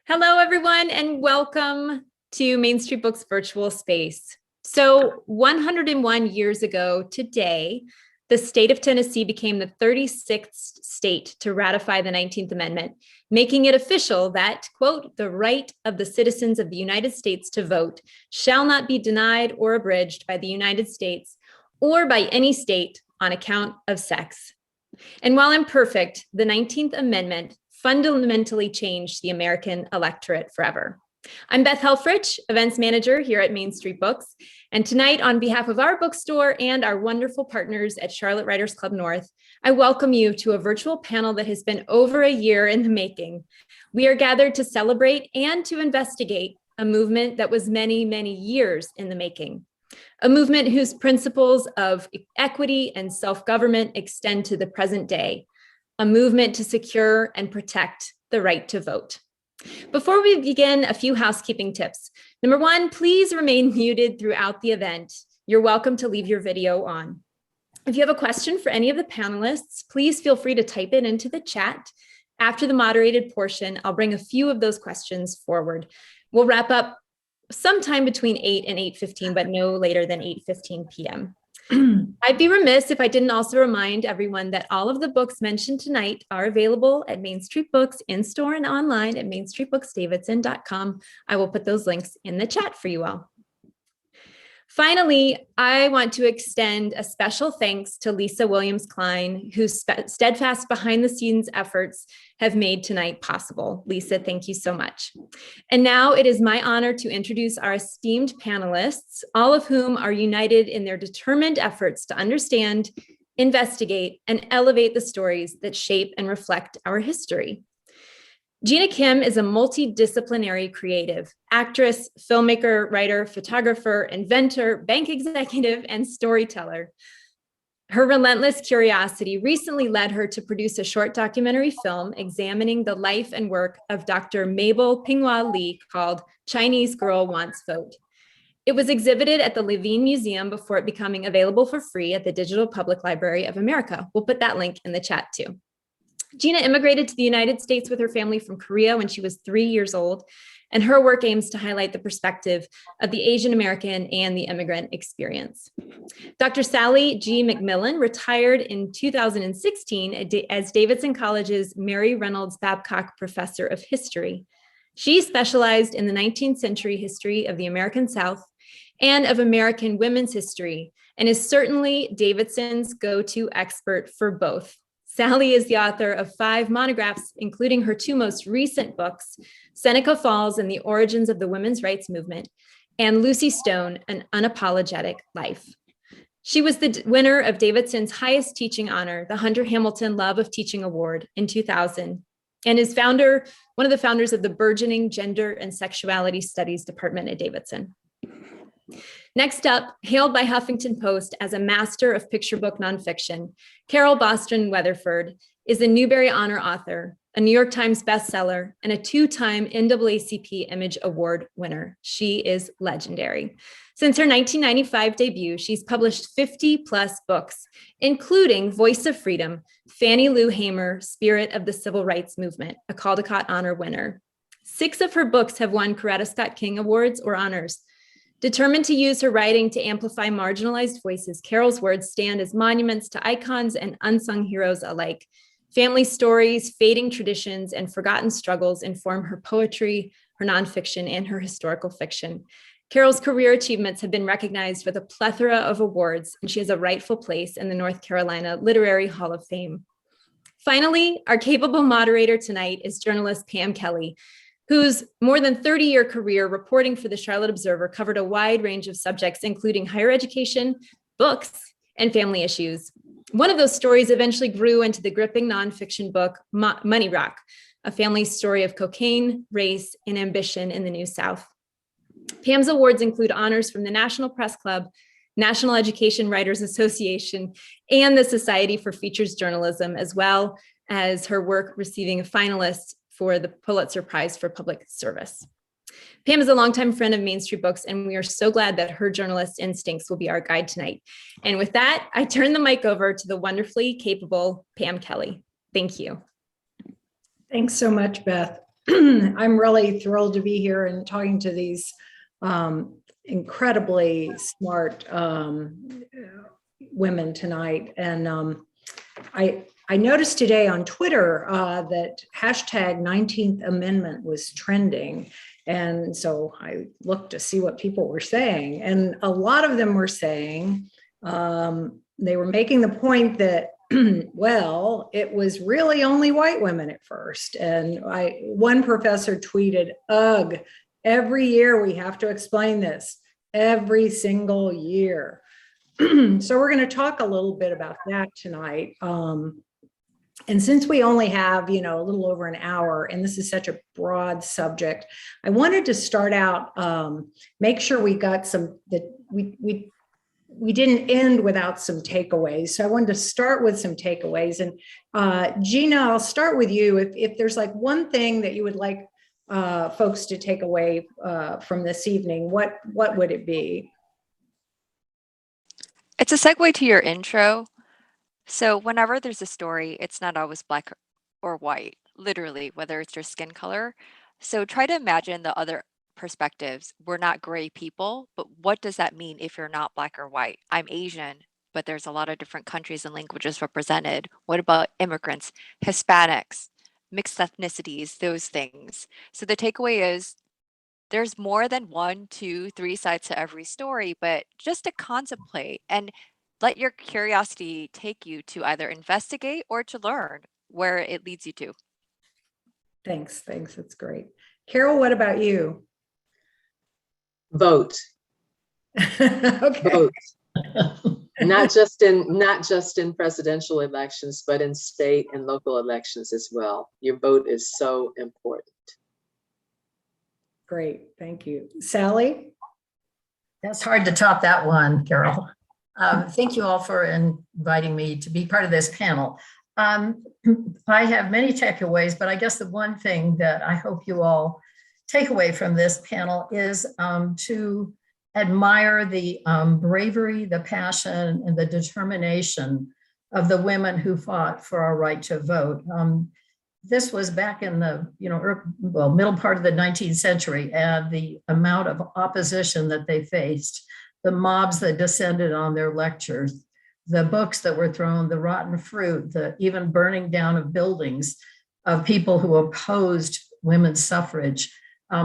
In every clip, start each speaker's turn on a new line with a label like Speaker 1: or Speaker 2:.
Speaker 1: Hello, everyone, and welcome to Main Street Books virtual space. So 101 years ago today, the state of Tennessee became the 36th state to ratify the 19th Amendment, making it official that, quote, the right of the citizens of the United States to vote shall not be denied or abridged by the United States or by any state on account of sex. And while imperfect, the 19th Amendment fundamentally changed the American electorate forever. I'm Beth Helfrich, events manager here at Main Street Books. And tonight, on behalf of our bookstore and our wonderful partners at Charlotte Writers Club North, I welcome you to a virtual panel that has been over a year in the making. We are gathered to celebrate and to investigate a movement that was many, many years in the making. A movement whose principles of equity and self-government extend to the present day. A movement to secure and protect the right to vote. Before we begin, a few housekeeping tips. Number one, please remain muted throughout the event. You're welcome to leave your video on. If you have a question for any of the panelists, please feel free to type it into the chat. After the moderated portion, I'll bring a few of those questions forward. We'll wrap up sometime between 8 and 8:15, but no later than 8:15 p.m. I'd be remiss if I didn't also remind everyone that all of the books mentioned tonight are available at Main Street Books in-store and online at mainstreetbooksdavidson.com. I will put those links in the chat for you all. Finally, I want to extend a special thanks to Lisa Williams-Klein, whose steadfast behind-the-scenes efforts have made tonight possible. Lisa, thank you so much. And now it is my honor to introduce our esteemed panelists, all of whom are united in their determined efforts to understand, investigate, and elevate the stories that shape and reflect our history. Gina Kim is a multidisciplinary creative, actress, filmmaker, writer, photographer, inventor, bank executive, and storyteller. Her relentless curiosity recently led her to produce a short documentary film examining the life and work of Dr. Mabel Pinghua Lee called Chinese Girl Wants Vote. It was exhibited at the Levine Museum before it becoming available for free at the Digital Public Library of America. We'll put that link in the chat too. Gina immigrated to the United States with her family from Korea when she was 3 years old, and her work aims to highlight the perspective of the Asian American and the immigrant experience. Dr. Sally G. McMillen retired in 2016 as Davidson College's Mary Reynolds Babcock Professor of History. She specialized in the 19th century history of the American South and of American women's history, and is certainly Davidson's go-to expert for both. Sally is the author of 5 monographs, including her 2 most recent books, Seneca Falls and the Origins of the Women's Rights Movement, and Lucy Stone, An Unapologetic Life. She was the winner of Davidson's highest teaching honor, the Hunter Hamilton Love of Teaching Award in 2000, and is one of the founders of the burgeoning Gender and Sexuality Studies Department at Davidson. Next up, hailed by Huffington Post as a master of picture book nonfiction, Carole Boston Weatherford is a Newbery Honor author, a New York Times bestseller, and a 2-time NAACP Image Award winner. She is legendary. Since her 1995 debut, she's published 50 plus books, including Voice of Freedom, Fannie Lou Hamer, Spirit of the Civil Rights Movement, a Caldecott Honor winner. 6 of her books have won Coretta Scott King Awards or honors. Determined to use her writing to amplify marginalized voices, Carole's words stand as monuments to icons and unsung heroes alike. Family stories, fading traditions, and forgotten struggles inform her poetry, her nonfiction, and her historical fiction. Carole's career achievements have been recognized with a plethora of awards, and she has a rightful place in the North Carolina Literary Hall of Fame. Finally, our capable moderator tonight is journalist Pam Kelly, whose more than 30-year career reporting for the Charlotte Observer covered a wide range of subjects, including higher education, books, and family issues. One of those stories eventually grew into the gripping nonfiction book, Money Rock, a family story of cocaine, race, and ambition in the New South. Pam's awards include honors from the National Press Club, National Education Writers Association, and the Society for Features Journalism, as well as her work receiving a finalist for the Pulitzer Prize for Public Service. Pam is a longtime friend of Main Street Books, and we are so glad that her journalist instincts will be our guide tonight. And with that, I turn the mic over to the wonderfully capable Pam Kelly. Thank you.
Speaker 2: Thanks so much, Beth. I'm really thrilled to be here and talking to these incredibly smart women tonight. And I noticed today on Twitter that hashtag 19th Amendment was trending. And so I looked to see what people were saying. And a lot of them were saying, they were making the point that, well, it was really only white women at first. And one professor tweeted, ugh, every year we have to explain this, every single year. So we're going to talk a little bit about that tonight. And since we only have, a little over an hour, and this is such a broad subject, I wanted to start out, make sure we got we didn't end without some takeaways. So I wanted to start with some takeaways. And Gina, I'll start with you. If there's like one thing that you would like folks to take away from this evening, what would it be?
Speaker 3: It's a segue to your intro. So whenever there's a story, it's not always black or white, literally, whether it's your skin color. So try to imagine the other perspectives. We're not gray people, but what does that mean if you're not black or white? I'm Asian, but there's a lot of different countries and languages represented. What about immigrants, Hispanics, mixed ethnicities, those things? So the takeaway is there's more than one, two, three sides to every story, but just to contemplate and let your curiosity take you to either investigate or to learn where it leads you to.
Speaker 2: Thanks. That's great. Carole, what about you?
Speaker 4: Vote.
Speaker 2: Okay.
Speaker 4: Vote. Not just in presidential elections, but in state and local elections as well. Your vote is so important.
Speaker 2: Great, thank you. Sally?
Speaker 5: That's hard to top that one, Carole. Thank you all for inviting me to be part of this panel. I have many takeaways, but I guess the one thing that I hope you all take away from this panel is to admire the bravery, the passion, and the determination of the women who fought for our right to vote. This was back in the middle part of the 19th century, and the amount of opposition that they faced, the mobs that descended on their lectures, the books that were thrown, the rotten fruit, the even burning down of buildings of people who opposed women's suffrage.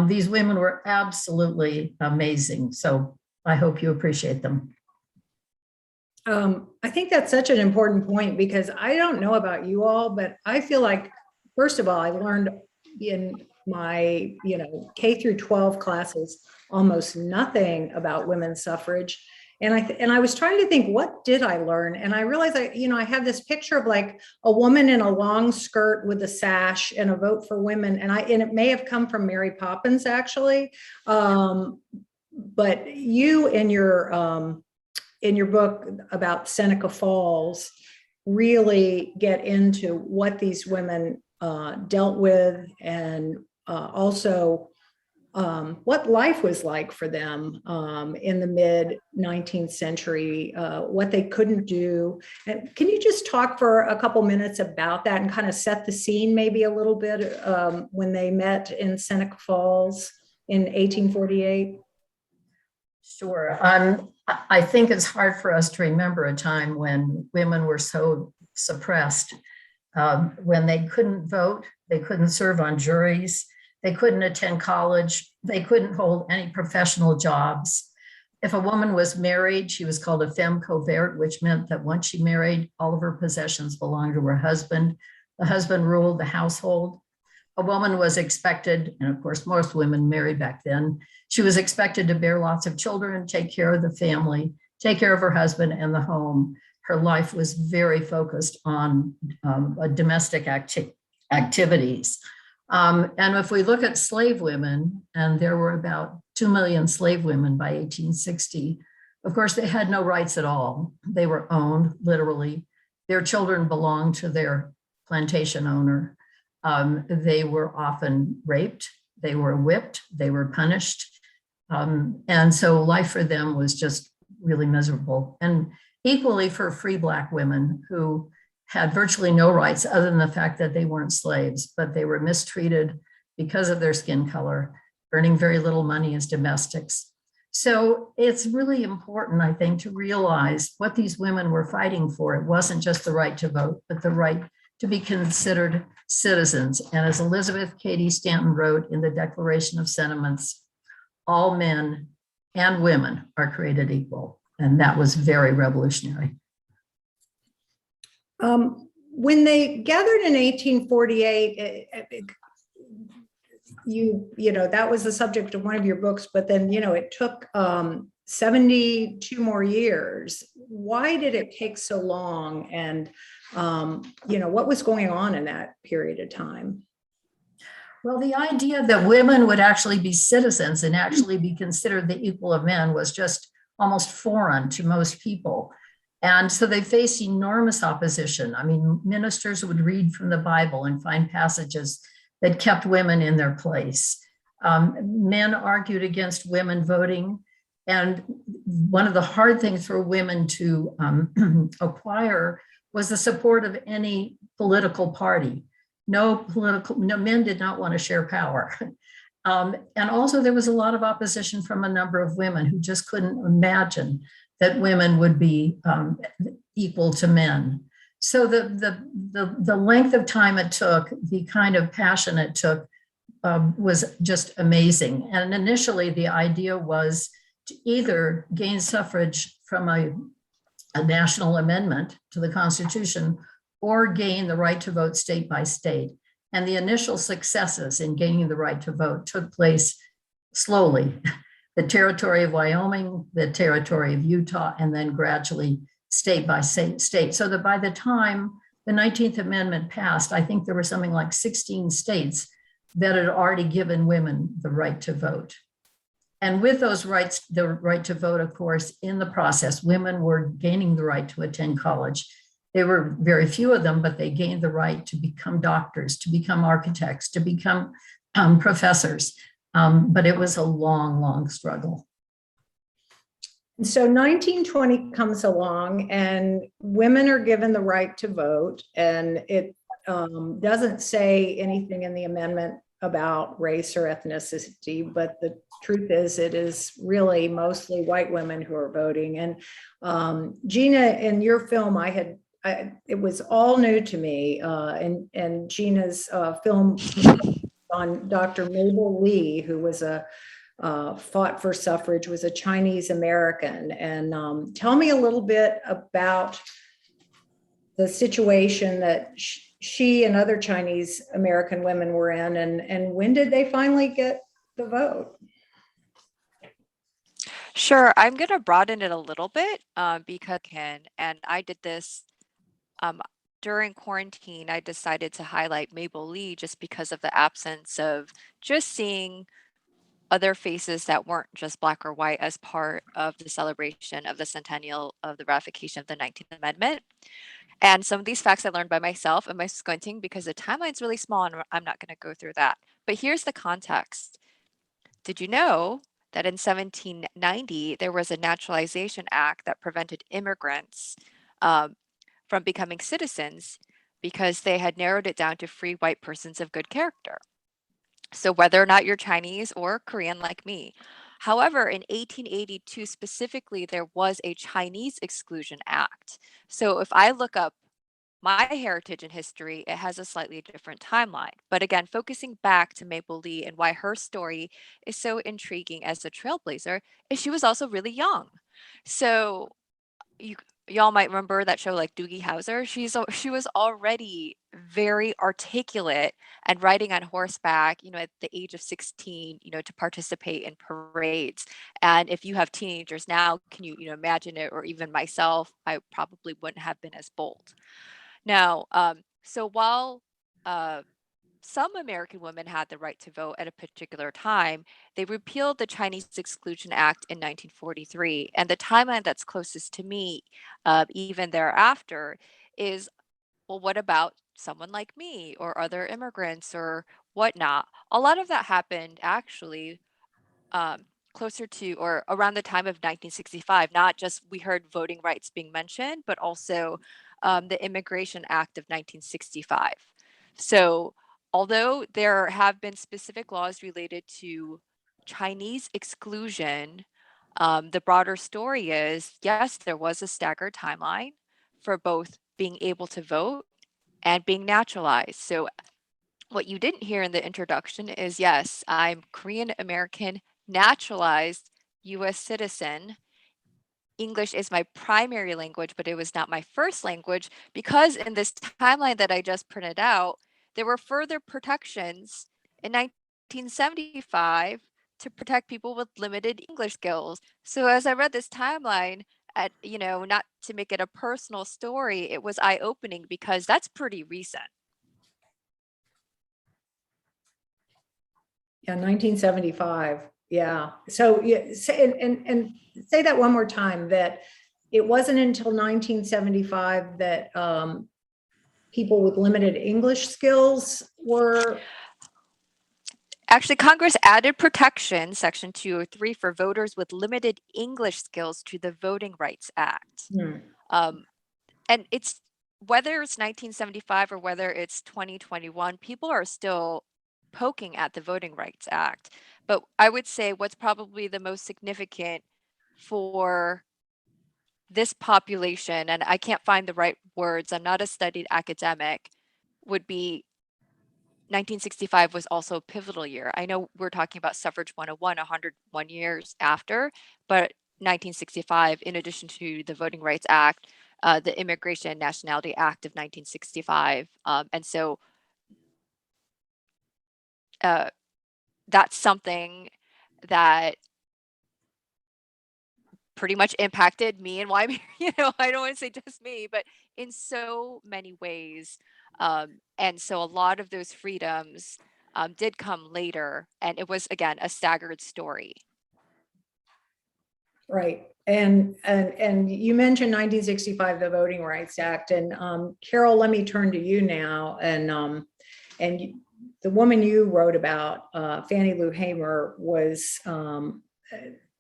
Speaker 5: These women were absolutely amazing. So I hope you appreciate them.
Speaker 2: I think that's such an important point, because I don't know about you all, but I feel like, first of all, I learned in my, K through 12 classes almost nothing about women's suffrage. And I was trying to think, what did I learn? And I realized I have this picture of like a woman in a long skirt with a sash and a vote for women. And it may have come from Mary Poppins, actually. But you in your book about Seneca Falls really get into what these women dealt with, and also what life was like for them in the mid 19th century, what they couldn't do. And can you just talk for a couple minutes about that and kind of set the scene maybe a little bit when they met in Seneca Falls in 1848?
Speaker 5: Sure. I think it's hard for us to remember a time when women were so suppressed, when they couldn't vote, they couldn't serve on juries, they couldn't attend college, they couldn't hold any professional jobs. If a woman was married, she was called a femme covert, which meant that once she married, all of her possessions belonged to her husband. The husband ruled the household. A woman was expected, and of course, most women married back then, she was expected to bear lots of children, take care of the family, take care of her husband and the home. Her life was very focused on domestic activities. And if we look at slave women, and there were about 2 million slave women by 1860, of course, they had no rights at all. They were owned, literally. Their children belonged to their plantation owner. They were often raped, they were whipped, they were punished. And so life for them was just really miserable. And equally for free Black women who had virtually no rights other than the fact that they weren't slaves, but they were mistreated, because of their skin color, earning very little money as domestics. So it's really important, I think, to realize what these women were fighting for. It wasn't just the right to vote, but the right to be considered citizens. And as Elizabeth Cady Stanton wrote in the Declaration of Sentiments, all men and women are created equal. And that was very revolutionary.
Speaker 2: When they gathered in 1848, you know, that was the subject of one of your books, but then, you know, it took 72 more years. Why did it take so long? And, you know, what was going on in that period of time?
Speaker 5: Well, the idea that women would actually be citizens and actually be considered the equal of men was just almost foreign to most people. And so they faced enormous opposition. I mean, ministers would read from the Bible and find passages that kept women in their place. Men argued against women voting. And one of the hard things for women to acquire was the support of any political party. No men did not want to share power. And also there was a lot of opposition from a number of women who just couldn't imagine that women would be equal to men. So the length of time it took, the kind of passion it took was just amazing. And initially the idea was to either gain suffrage from a national amendment to the Constitution or gain the right to vote state by state. And the initial successes in gaining the right to vote took place slowly. The territory of Wyoming, the territory of Utah, and then gradually state by state. So that by the time the 19th Amendment passed, I think there were something like 16 states that had already given women the right to vote. And with those rights, the right to vote, of course, in the process, women were gaining the right to attend college. There were very few of them, but they gained the right to become doctors, to become architects, to become professors. But it was a long, long struggle.
Speaker 2: So 1920 comes along and women are given the right to vote, and it doesn't say anything in the amendment about race or ethnicity, but the truth is it is really mostly white women who are voting. And Gina, in your film, it was all new to me, and Gina's film on Dr. Mabel Lee, who was fought for suffrage, was a Chinese American. And tell me a little bit about the situation that she and other Chinese American women were in, and when did they finally get the vote?
Speaker 3: Sure, I'm going to broaden it a little bit because and I did this during quarantine. I decided to highlight Mabel Lee just because of the absence of just seeing other faces that weren't just Black or white as part of the celebration of the centennial of the ratification of the 19th Amendment. And some of these facts I learned by myself and by squinting because the timeline's really small and I'm not going to go through that. But here's the context. Did you know that in 1790, there was a Naturalization Act that prevented immigrants from becoming citizens because they had narrowed it down to free white persons of good character? So whether or not you're Chinese or Korean like me. However, in 1882 specifically, there was a Chinese Exclusion Act. So if I look up my heritage and history, it has a slightly different timeline. But again, focusing back to Mabel Lee and why her story is so intriguing as a trailblazer is she was also really young. So y'all might remember that show like Doogie Howser. She was already very articulate and riding on horseback, at the age of 16, to participate in parades. And if you have teenagers now, can you, imagine it? Or even myself, I probably wouldn't have been as bold. Now, so while some American women had the right to vote at a particular time, they repealed the Chinese Exclusion Act in 1943. And the timeline that's closest to me, even thereafter, is, well, what about someone like me or other immigrants or whatnot? A lot of that happened actually closer to or around the time of 1965. Not just we heard voting rights being mentioned, but also the Immigration Act of 1965. So although there have been specific laws related to Chinese exclusion, the broader story is, yes, there was a staggered timeline for both being able to vote and being naturalized. So what you didn't hear in the introduction is, yes, I'm Korean American naturalized US citizen. English is my primary language, but it was not my first language, because in this timeline that I just printed out, there were further protections in 1975 to protect people with limited English skills. So as I read this timeline, not to make it a personal story, it was eye-opening because that's pretty recent.
Speaker 2: Yeah, 1975. Yeah. So yeah, say, and say that one more time, that it wasn't until 1975 that people with limited English skills were.
Speaker 3: Actually, Congress added protection, Section 203, for voters with limited English skills to the Voting Rights Act. And it's, whether it's 1975 or whether it's 2021, people are still poking at the Voting Rights Act. But I would say what's probably the most significant for this population, and I can't find the right words, I'm not a studied academic, would be 1965 was also a pivotal year. I know we're talking about Suffrage 101, 101 years after, but 1965, in addition to the Voting Rights Act, the Immigration and Nationality Act of 1965. And so that's something that pretty much impacted me and why, I don't want to say just me, but in so many ways. And so a lot of those freedoms did come later, and it was, again, a staggered story.
Speaker 2: Right. And you mentioned 1965, the Voting Rights Act, and Carole, let me turn to you now. And the woman you wrote about, Fannie Lou Hamer, was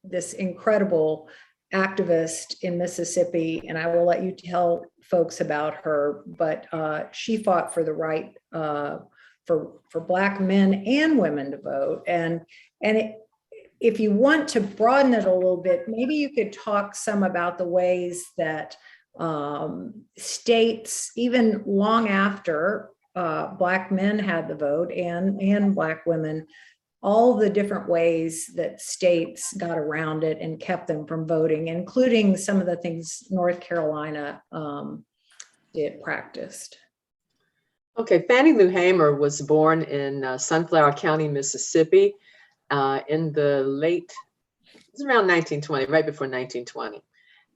Speaker 2: this incredible activist in Mississippi, and I will let you tell folks about her, but she fought for the right for Black men and women to vote. And if you want to broaden it a little bit, maybe you could talk some about the ways that states, even long after Black men had the vote and Black women, all the different ways that states got around it and kept them from voting, including some of the things North Carolina practiced.
Speaker 4: Okay, Fannie Lou Hamer was born in Sunflower County, Mississippi, in the late, it was around 1920, right before 1920.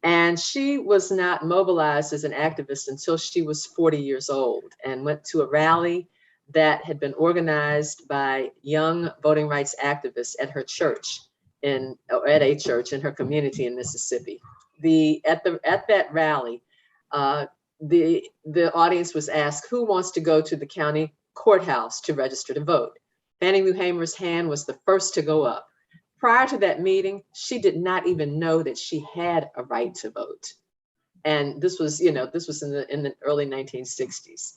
Speaker 4: And she was not mobilized as an activist until she was 40 years old, and went to a rally that had been organized by young voting rights activists at her church, at a church in her community in Mississippi. At that rally, the audience was asked, who wants to go to the county courthouse to register to vote? Fannie Lou Hamer's hand was the first to go up. Prior to that meeting, she did not even know that she had a right to vote. And this was in the early 1960s.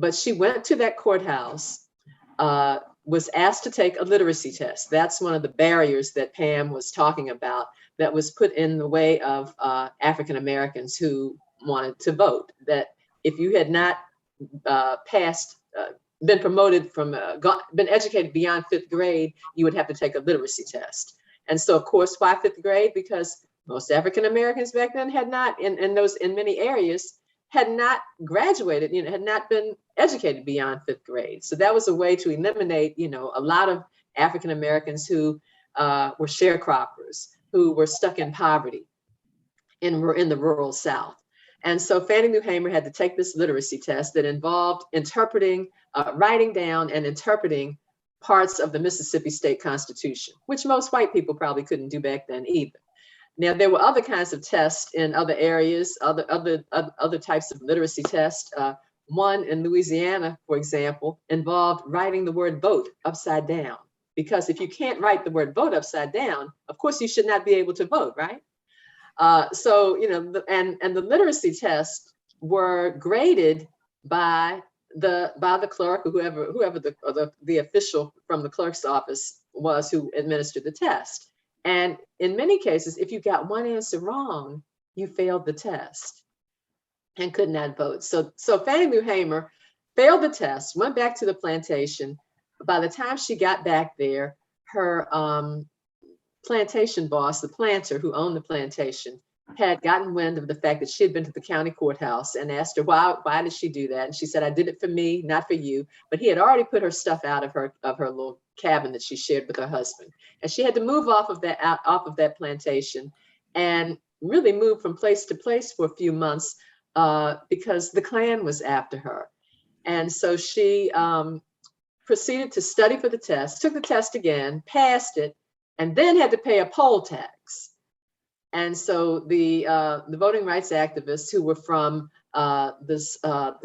Speaker 4: But she went to that courthouse, was asked to take a literacy test. That's one of the barriers that Pam was talking about that was put in the way of African Americans who wanted to vote. That if you had not been promoted from, been educated beyond 5th grade, you would have to take a literacy test. And so, of course, why 5th grade? Because most African Americans back then had not, in many areas, had not graduated, had not been educated beyond 5th grade. So that was a way to eliminate, a lot of African Americans who were sharecroppers, who were stuck in poverty in the rural South. And so Fannie Lou Hamer had to take this literacy test that involved writing down and interpreting parts of the Mississippi State Constitution, which most white people probably couldn't do back then either. Now, there were other kinds of tests in other areas, other types of literacy tests. One in Louisiana, for example, involved writing the word vote upside down. Because if you can't write the word vote upside down, of course, you should not be able to vote, right? So, and the literacy tests were graded by by the clerk or whoever the official from the clerk's office was who administered the test. And in many cases, if you got one answer wrong, you failed the test and could not vote. So Fannie Lou Hamer failed the test, went back to the plantation. By the time she got back there, her plantation boss, the planter who owned the plantation, had gotten wind of the fact that she had been to the county courthouse and asked her why did she do that, and she said, I did it for me, not for you. But he had already put her stuff out of her little cabin that she shared with her husband, and she had to move off of that plantation and really move from place to place for a few months because the Klan was after her. And so she proceeded to study for the test, took the test again, passed it, and then had to pay a poll tax. And so the voting rights activists who were from the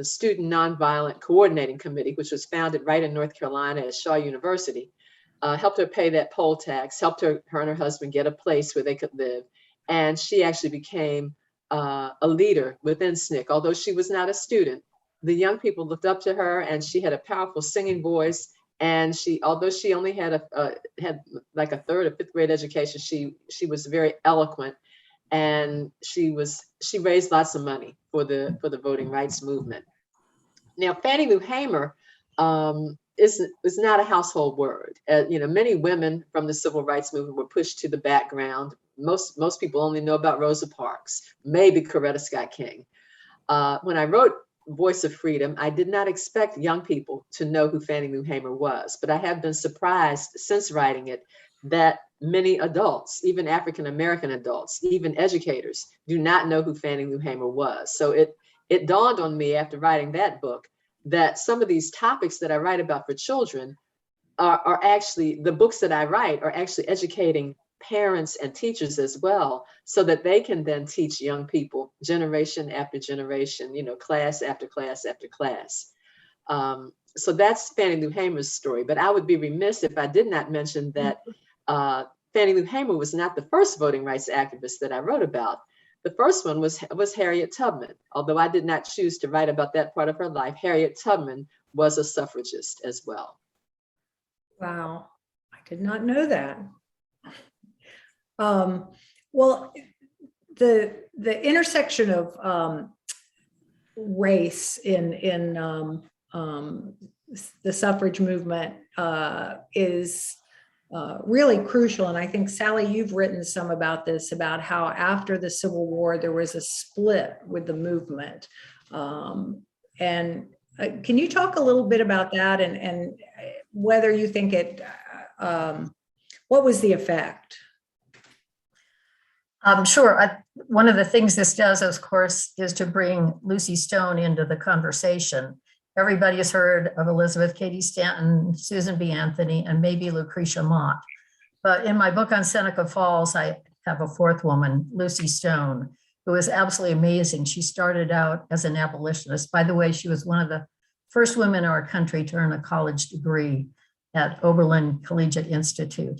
Speaker 4: Student Nonviolent Coordinating Committee, which was founded right in North Carolina at Shaw University, helped her pay that poll tax, helped her and her husband get a place where they could live. And she actually became a leader within SNCC, although she was not a student. The young people looked up to her, and she had a powerful singing voice. And although she only had had like a third or fifth grade education, she was very eloquent, and she raised lots of money for the voting rights movement. Now, Fannie Lou Hamer is not a household word. Many women from the civil rights movement were pushed to the background. Most people only know about Rosa Parks, maybe Coretta Scott King. When I wrote Voice of Freedom, I did not expect young people to know who Fannie Lou Hamer was, but I have been surprised since writing it that many adults, even African-American adults, even educators, do not know who Fannie Lou Hamer was. So it dawned on me after writing that book that some of these topics that I write about for children are actually, the books that I write are actually educating parents and teachers as well, so that they can then teach young people generation after generation, class after class after class. So that's Fannie Lou Hamer's story. But I would be remiss if I did not mention that Fannie Lou Hamer was not the first voting rights activist that I wrote about. The first one was Harriet Tubman. Although I did not choose to write about that part of her life, Harriet Tubman was a suffragist as well.
Speaker 2: Wow, I did not know that. Well, the intersection of race in the suffrage movement is really crucial. And I think, Sally, you've written some about this, about how after the Civil War, there was a split with the movement. And can you talk a little bit about that and whether you think what was the effect?
Speaker 5: Sure. One of the things this does, of course, is to bring Lucy Stone into the conversation. Everybody has heard of Elizabeth Cady Stanton, Susan B. Anthony, and maybe Lucretia Mott. But in my book on Seneca Falls, I have a fourth woman, Lucy Stone, who is absolutely amazing. She started out as an abolitionist. By the way, she was one of the first women in our country to earn a college degree at Oberlin Collegiate Institute.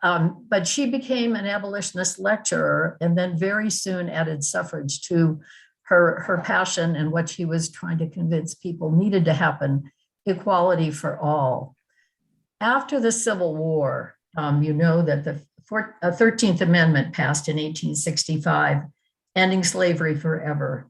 Speaker 5: But she became an abolitionist lecturer and then very soon added suffrage to her passion and what she was trying to convince people needed to happen, equality for all. After the Civil War, you know that the 13th Amendment passed in 1865, ending slavery forever.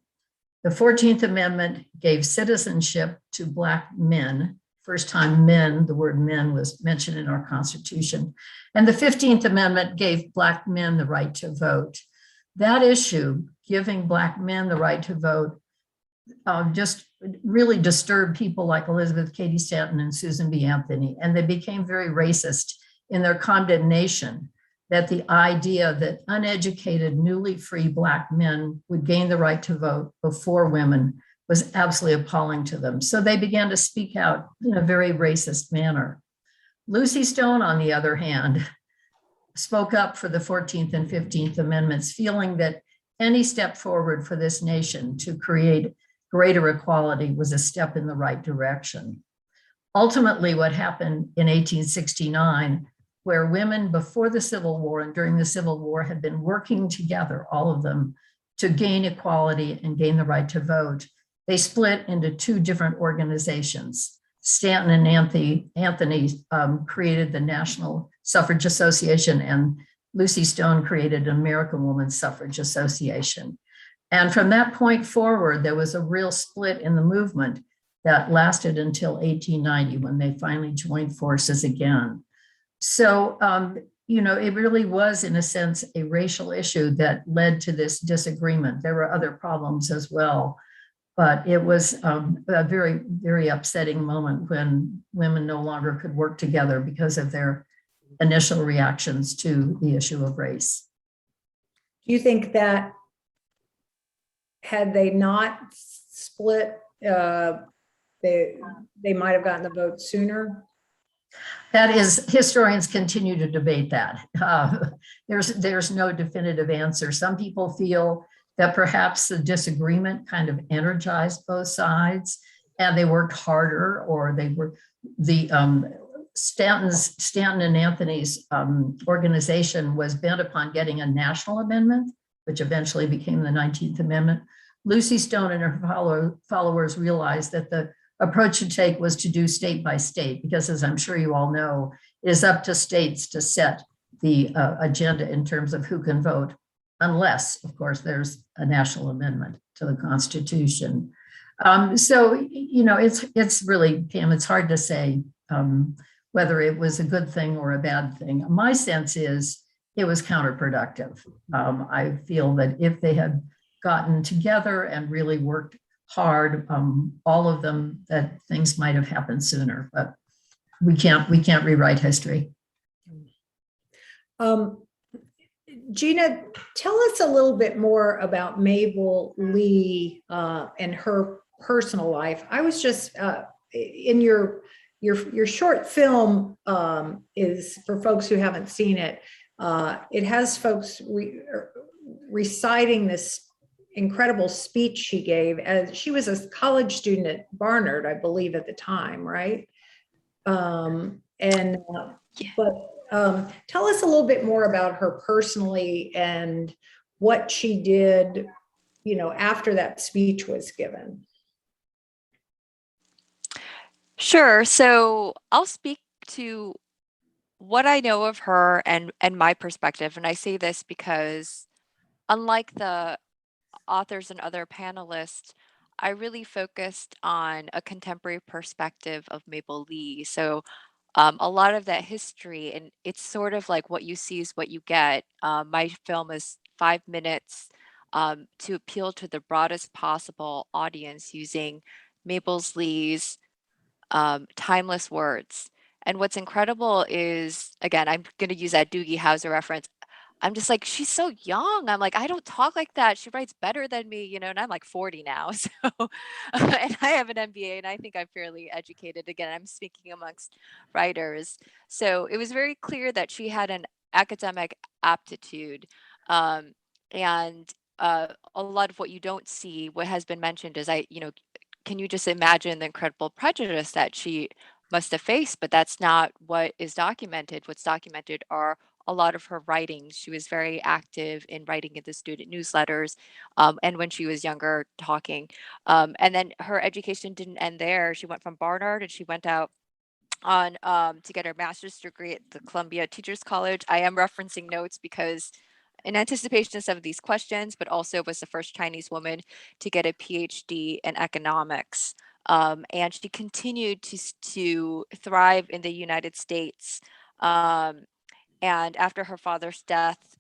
Speaker 5: The 14th Amendment gave citizenship to Black men. First time men, the word men was mentioned in our Constitution. And the 15th Amendment gave Black men the right to vote. That issue, giving Black men the right to vote, just really disturbed people like Elizabeth Cady Stanton and Susan B. Anthony. And they became very racist in their condemnation that the idea that uneducated, newly free Black men would gain the right to vote before women was absolutely appalling to them. So they began to speak out in a very racist manner. Lucy Stone, on the other hand, spoke up for the 14th and 15th Amendments, feeling that any step forward for this nation to create greater equality was a step in the right direction. Ultimately, what happened in 1869, where women before the Civil War and during the Civil War had been working together, all of them, to gain equality and gain the right to vote, they split into two different organizations. Stanton and Anthony created the National Suffrage Association, and Lucy Stone created American Women's Suffrage Association. And from that point forward, there was a real split in the movement that lasted until 1890 when they finally joined forces again. So, it really was, in a sense, a racial issue that led to this disagreement. There were other problems as well, but it was a very, very upsetting moment when women no longer could work together because of their initial reactions to the issue of race.
Speaker 2: Do you think that had they not split, they might have gotten the vote sooner?
Speaker 5: That is, historians continue to debate that. There's no definitive answer. Some people feel that perhaps the disagreement kind of energized both sides and they worked harder, or they were Stanton and Anthony's organization was bent upon getting a national amendment, which eventually became the 19th Amendment. Lucy Stone and her followers realized that the approach to take was to do state by state, because, as I'm sure you all know, it is up to states to set the agenda in terms of who can vote, unless, of course, there's a national amendment to the Constitution. So, it's really, Pam, it's hard to say whether it was a good thing or a bad thing. My sense is it was counterproductive. I feel that if they had gotten together and really worked hard, all of them, that things might have happened sooner, but we can't rewrite history.
Speaker 2: Gina, tell us a little bit more about Mabel Lee and her personal life. I was just in your short film is, for folks who haven't seen it, it has folks reciting this incredible speech she gave as she was a college student at Barnard, I believe, at the time, right? But tell us a little bit more about her personally and what she did, after that speech was given.
Speaker 3: Sure. So I'll speak to what I know of her and my perspective. And I say this because, unlike the authors and other panelists, I really focused on a contemporary perspective of Mabel Lee. So a lot of that history, and it's sort of like what you see is what you get. My film is 5 minutes to appeal to the broadest possible audience using Mabel Lee's timeless words. And what's incredible is, again, I'm going to use that Doogie Howser reference. I'm just like, she's so young. I'm like, I don't talk like that. She writes better than me, and I'm like 40 now. So, and I have an MBA and I think I'm fairly educated. Again, I'm speaking amongst writers. So it was very clear that she had an academic aptitude. And a lot of what you don't see, what has been mentioned is can you just imagine the incredible prejudice that she must have faced? But that's not what is documented. What's documented are a lot of her writings. She was very active in writing in the student newsletters, and when she was younger, talking. And then her education didn't end there. She went from Barnard and she went out on to get her master's degree at the Columbia Teachers College. I am referencing notes because in anticipation of some of these questions, but also was the first Chinese woman to get a PhD in economics. And she continued to thrive in the United States. And after her father's death,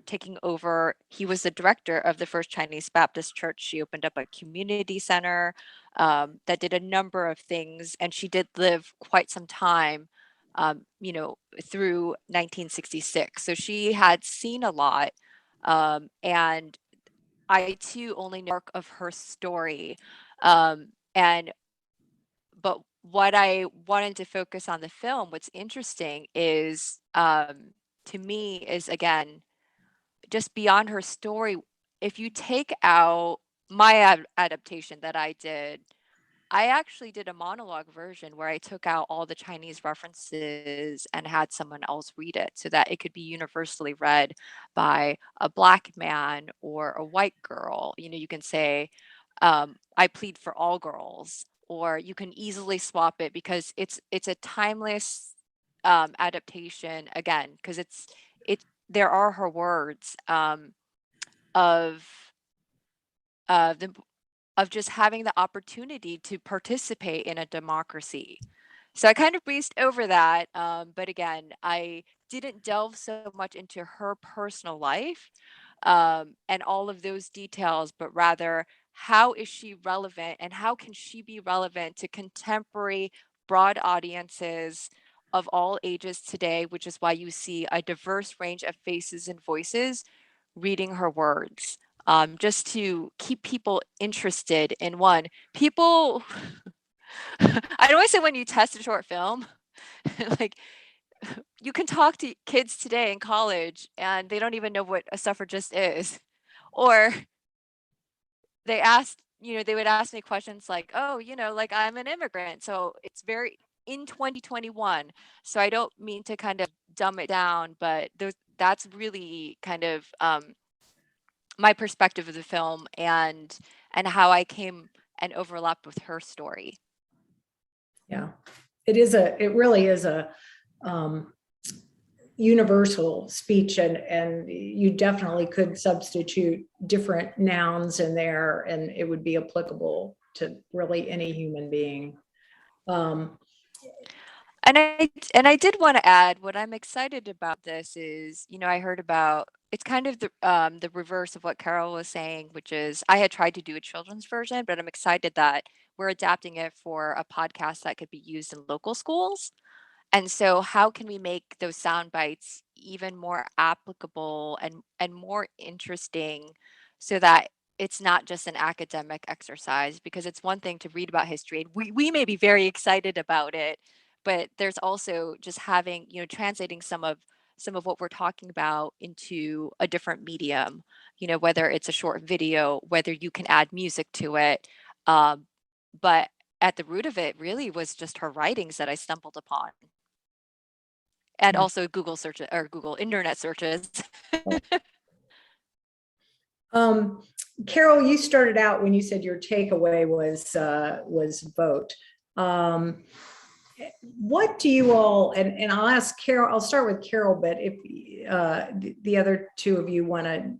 Speaker 3: taking over, he was the director of the First Chinese Baptist Church. She opened up a community center that did a number of things, and she did live quite some time, through 1966. So she had seen a lot, and I too only know of her story, but what I wanted to focus on the film, what's interesting is, to me, is again, just beyond her story. If you take out my adaptation that I did, I actually did a monologue version where I took out all the Chinese references and had someone else read it so that it could be universally read by a Black man or a white girl. You can say, I plead for all girls, or you can easily swap it because it's a timeless adaptation again, because there are her words of the of just having the opportunity to participate in a democracy. So I kind of breezed over that, but again, I didn't delve so much into her personal life and all of those details, but rather how is she relevant and how can she be relevant to contemporary broad audiences of all ages today, which is why you see a diverse range of faces and voices reading her words. Just to keep people interested in one. People, I always say when you test a short film, like you can talk to kids today in college and they don't even know what a suffragist is. Or they would ask me questions like, oh, like I'm an immigrant. So it's very in 2021. So I don't mean to kind of dumb it down, but that's really kind of my perspective of the film and how I came and overlapped with her story.
Speaker 2: Yeah, it really is a universal speech, and you definitely could substitute different nouns in there and it would be applicable to really any human being.
Speaker 3: And I did want to add, what I'm excited about this is, I heard about, it's kind of the reverse of what Carole was saying, which is I had tried to do a children's version, but I'm excited that we're adapting it for a podcast that could be used in local schools. And so how can we make those sound bites even more applicable and more interesting so that it's not just an academic exercise? Because it's one thing to read about history, and we may be very excited about it, but there's also just having, translating some of what we're talking about into a different medium, whether it's a short video, whether you can add music to it. But at the root of it really was just her writings that I stumbled upon. And also Google searches or Google internet searches.
Speaker 2: Carole, you started out when you said your takeaway was vote. What do you all, and I'll ask Carole, I'll start with Carole, but if the other two of you want to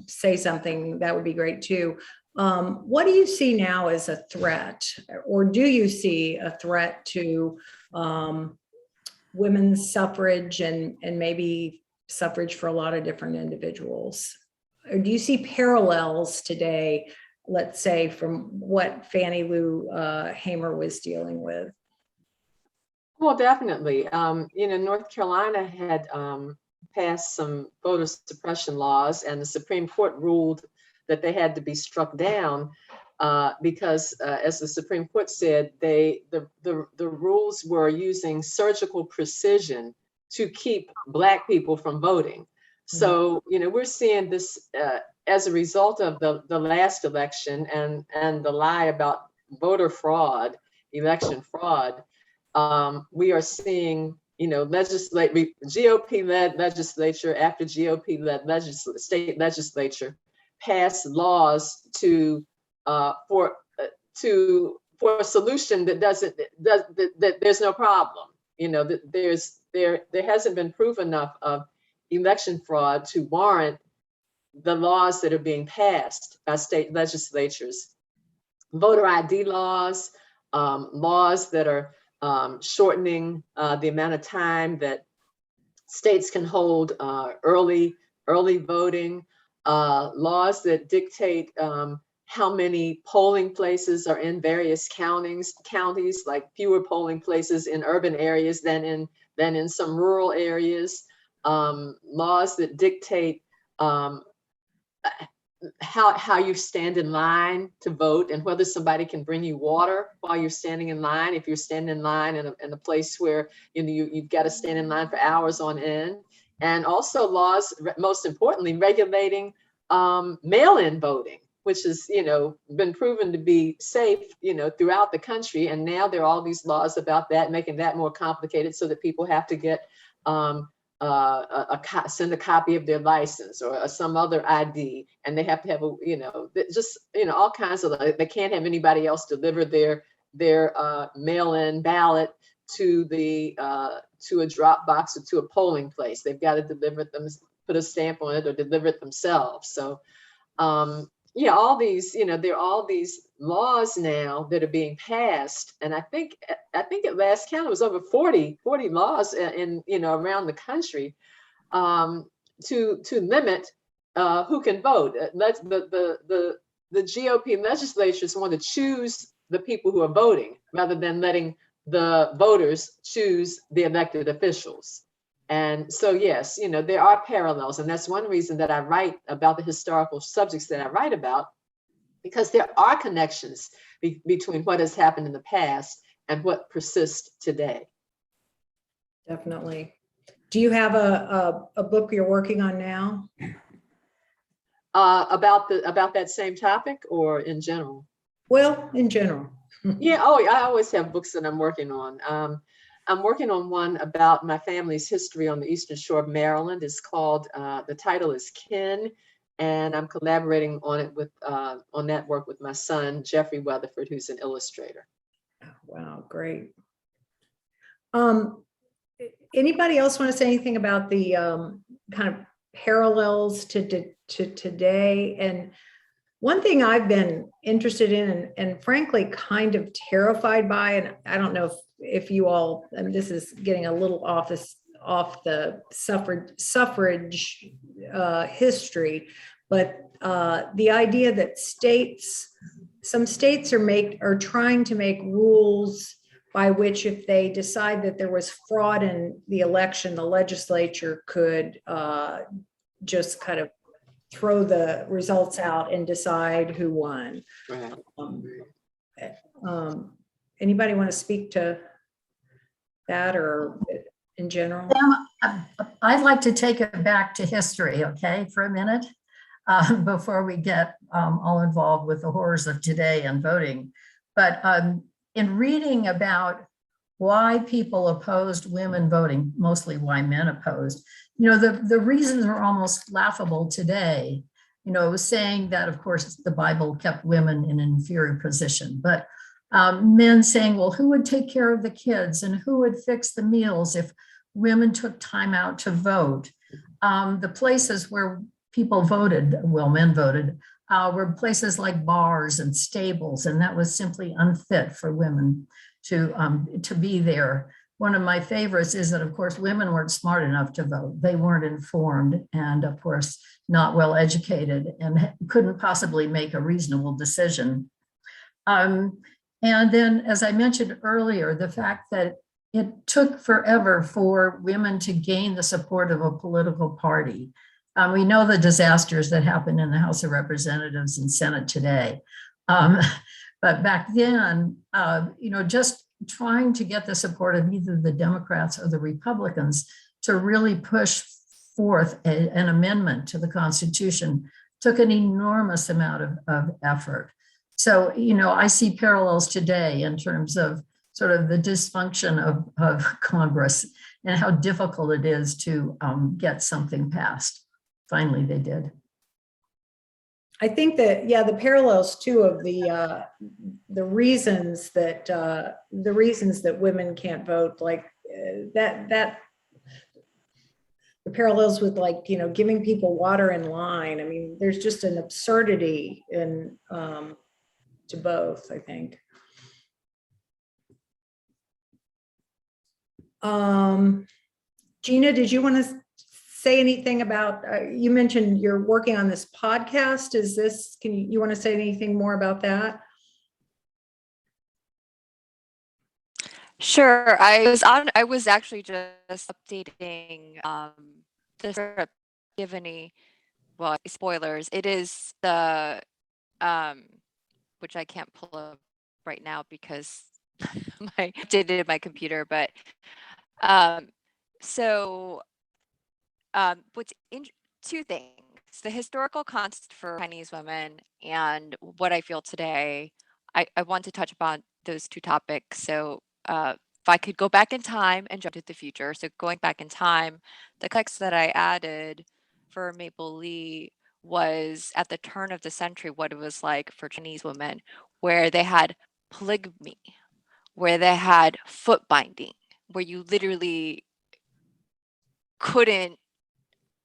Speaker 2: say something, that would be great too. What do you see now as a threat, or do you see a threat to women's suffrage and maybe suffrage for a lot of different individuals? Or do you see parallels today, let's say, from what Fannie Lou Hamer was dealing with?
Speaker 4: Well, definitely. North Carolina had passed some voter suppression laws, and the Supreme Court ruled that they had to be struck down because, as the Supreme Court said, the rules were using surgical precision to keep Black people from voting. So, we're seeing this as a result of the last election and the lie about voter fraud, election fraud. We are seeing, GOP-led legislature after GOP-led state legislature pass laws for a solution that that there's no problem. There hasn't been proof enough of election fraud to warrant the laws that are being passed by state legislatures. Voter ID laws, laws that are shortening the amount of time that states can hold early voting, laws that dictate how many polling places are in various counties, like fewer polling places in urban areas than in some rural areas, laws that dictate how you stand in line to vote and whether somebody can bring you water while you're standing in line, if you're standing in line in a place where you've got to stand in line for hours on end. And also laws, most importantly, regulating mail-in voting, which has been proven to be safe throughout the country. And now there are all these laws about that, making that more complicated so that people have to get send a copy of their license or some other ID, and they have to have all kinds of, they can't have anybody else deliver their mail-in ballot to a drop box or to a polling place. They've got to deliver it them, put a stamp on it, or deliver it themselves. So all these, there are all these laws now that are being passed, and I think at last count it was over 40 laws in around the country to limit who can vote. The GOP legislatures want to choose the people who are voting rather than letting the voters choose the elected officials. And so, yes, there are parallels. And that's one reason that I write about the historical subjects that I write about, because there are connections between what has happened in the past and what persists today.
Speaker 2: Definitely. Do you have a book you're working on now?
Speaker 4: About that same topic, or in general?
Speaker 2: Well, in general.
Speaker 4: Yeah. Oh, I always have books that I'm working on. I'm working on one about my family's history on the Eastern Shore of Maryland. It's called, the title is Kin, and I'm collaborating on it on that work with my son, Jeffrey Weatherford, who's an illustrator.
Speaker 2: Wow, great. Anybody else want to say anything about the kind of parallels to today? And one thing I've been interested in and frankly kind of terrified by, and I don't know if you all, and this is getting a little off the suffrage history, but the idea that some states are trying to make rules by which, if they decide that there was fraud in the election, the legislature could just kind of throw the results out and decide who won.
Speaker 4: Right.
Speaker 2: Anybody want to speak to that, or in general?
Speaker 5: I'd like to take it back to history, okay, for a minute, before we get all involved with the horrors of today and voting. But in reading about why people opposed women voting, mostly why men opposed, the reasons are almost laughable today. It was saying that, of course, the Bible kept women in an inferior position, but men saying, well, who would take care of the kids and who would fix the meals if women took time out to vote? The places where people voted, well, men voted, were places like bars and stables, and that was simply unfit for women to be there. One of my favorites is that, of course, women weren't smart enough to vote. They weren't informed and, of course, not well educated and couldn't possibly make a reasonable decision. And then, as I mentioned earlier, the fact that it took forever for women to gain the support of a political party. We know the disasters that happened in the House of Representatives and Senate today. But back then, just trying to get the support of either the Democrats or the Republicans to really push forth an amendment to the Constitution took an enormous amount of effort. So, I see parallels today in terms of sort of the dysfunction of Congress and how difficult it is to get something passed. Finally, they did.
Speaker 2: I think that, yeah, the parallels too of the reasons that women can't vote, like that the parallels with, like, giving people water in line. I mean, there's just an absurdity in to both, I think. Gina, did you want to say anything about, you mentioned you're working on this podcast. Can you want to say anything more about that?
Speaker 3: Sure. I was actually just updating the script, give any, well, spoilers. It is the which I can't pull up right now because I updated my computer, but what's in two things: the historical context for Chinese women and what I feel today. I want to touch upon those two topics. So I could go back in time and jump to the future, so going back in time, the text that I added for Maple Lee was at the turn of the century, what it was like for Chinese women, where they had polygamy, where they had foot binding, where you literally couldn't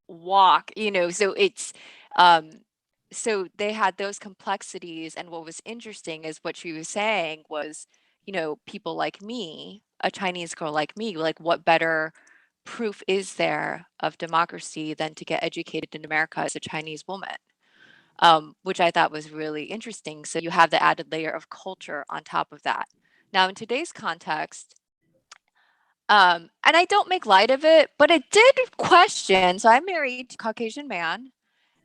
Speaker 3: walk, so it's so they had those complexities. And what was interesting is what she was saying was, people like me, a Chinese girl like me, like what better proof is there of democracy than to get educated in America as a Chinese woman, which I thought was really interesting. So you have the added layer of culture on top of that. Now, in today's context, and I don't make light of it, but it did question. So I'm married to a Caucasian man,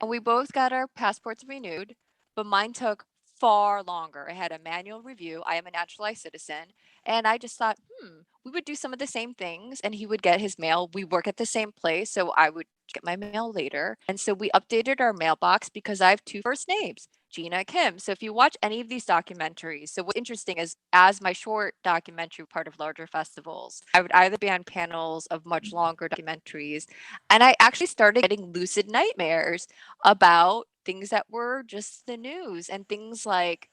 Speaker 3: and we both got our passports renewed, but mine took far longer. It had a manual review. I am a naturalized citizen. And I just thought, we would do some of the same things, and he would get his mail. We work at the same place, so I would get my mail later. And so we updated our mailbox because I have two first names, Gina Kim. So if you watch any of these documentaries, so what's interesting is, as my short documentary part of larger festivals, I would either be on panels of much longer documentaries, and I actually started getting lucid nightmares about things that were just the news, and things like,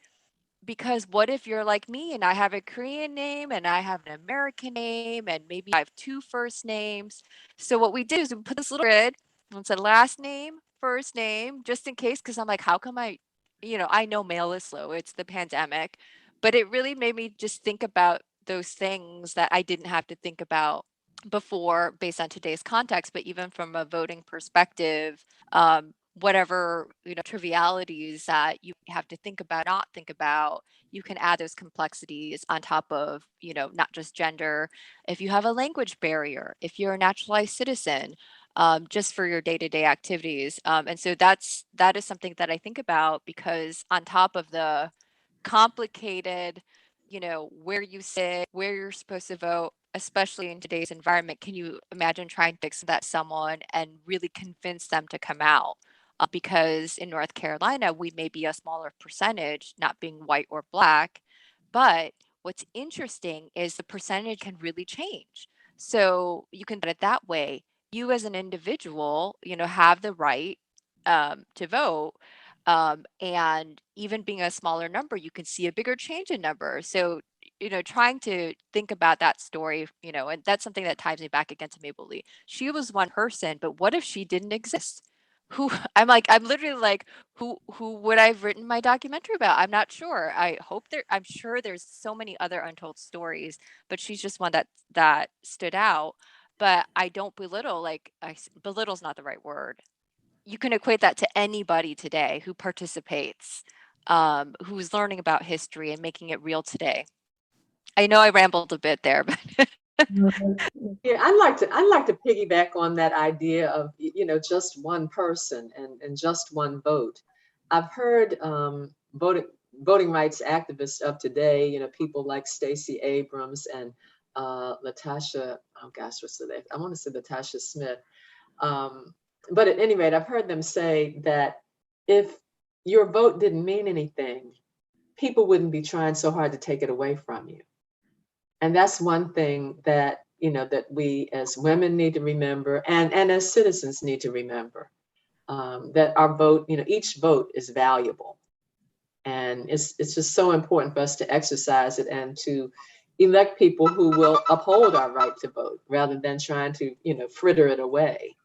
Speaker 3: because what if you're like me and I have a Korean name and I have an American name and maybe I have two first names? So what we did is we put this little grid and said last name, first name, just in case, because I'm like, how come I know mail is slow, it's the pandemic, but it really made me just think about those things that I didn't have to think about before based on today's context. But even from a voting perspective, whatever trivialities that you have to think about, not think about, you can add those complexities on top of not just gender. If you have a language barrier, if you're a naturalized citizen, just for your day-to-day activities, and so that is something that I think about, because on top of the complicated, where you sit, where you're supposed to vote, especially in today's environment, can you imagine trying to fix that someone and really convince them to come out? Because in North Carolina, we may be a smaller percentage, not being white or black, but what's interesting is the percentage can really change. So you can put it that way. You as an individual, have the right to vote. And even being a smaller number, you can see a bigger change in numbers. So, trying to think about that story, and that's something that ties me back again to Maple Lee. She was one person, but what if she didn't exist? Who I'm literally like, who would I have written my documentary about? I'm not sure. I'm sure there's so many other untold stories, but she's just one that stood out. But I don't belittle, belittle's not the right word. You can equate that to anybody today who participates, who's learning about history and making it real today. I know I rambled a bit there, but
Speaker 4: Yeah, I'd like to piggyback on that idea of, just one person and just one vote. I've heard voting rights activists of today, people like Stacey Abrams and Latasha, oh gosh, what's the name? I want to say Latasha Smith. But at any rate, I've heard them say that if your vote didn't mean anything, people wouldn't be trying so hard to take it away from you. And that's one thing that, that we as women need to remember, and as citizens need to remember, that our vote, each vote is valuable. And it's just so important for us to exercise it and to elect people who will uphold our right to vote rather than trying to, fritter it away.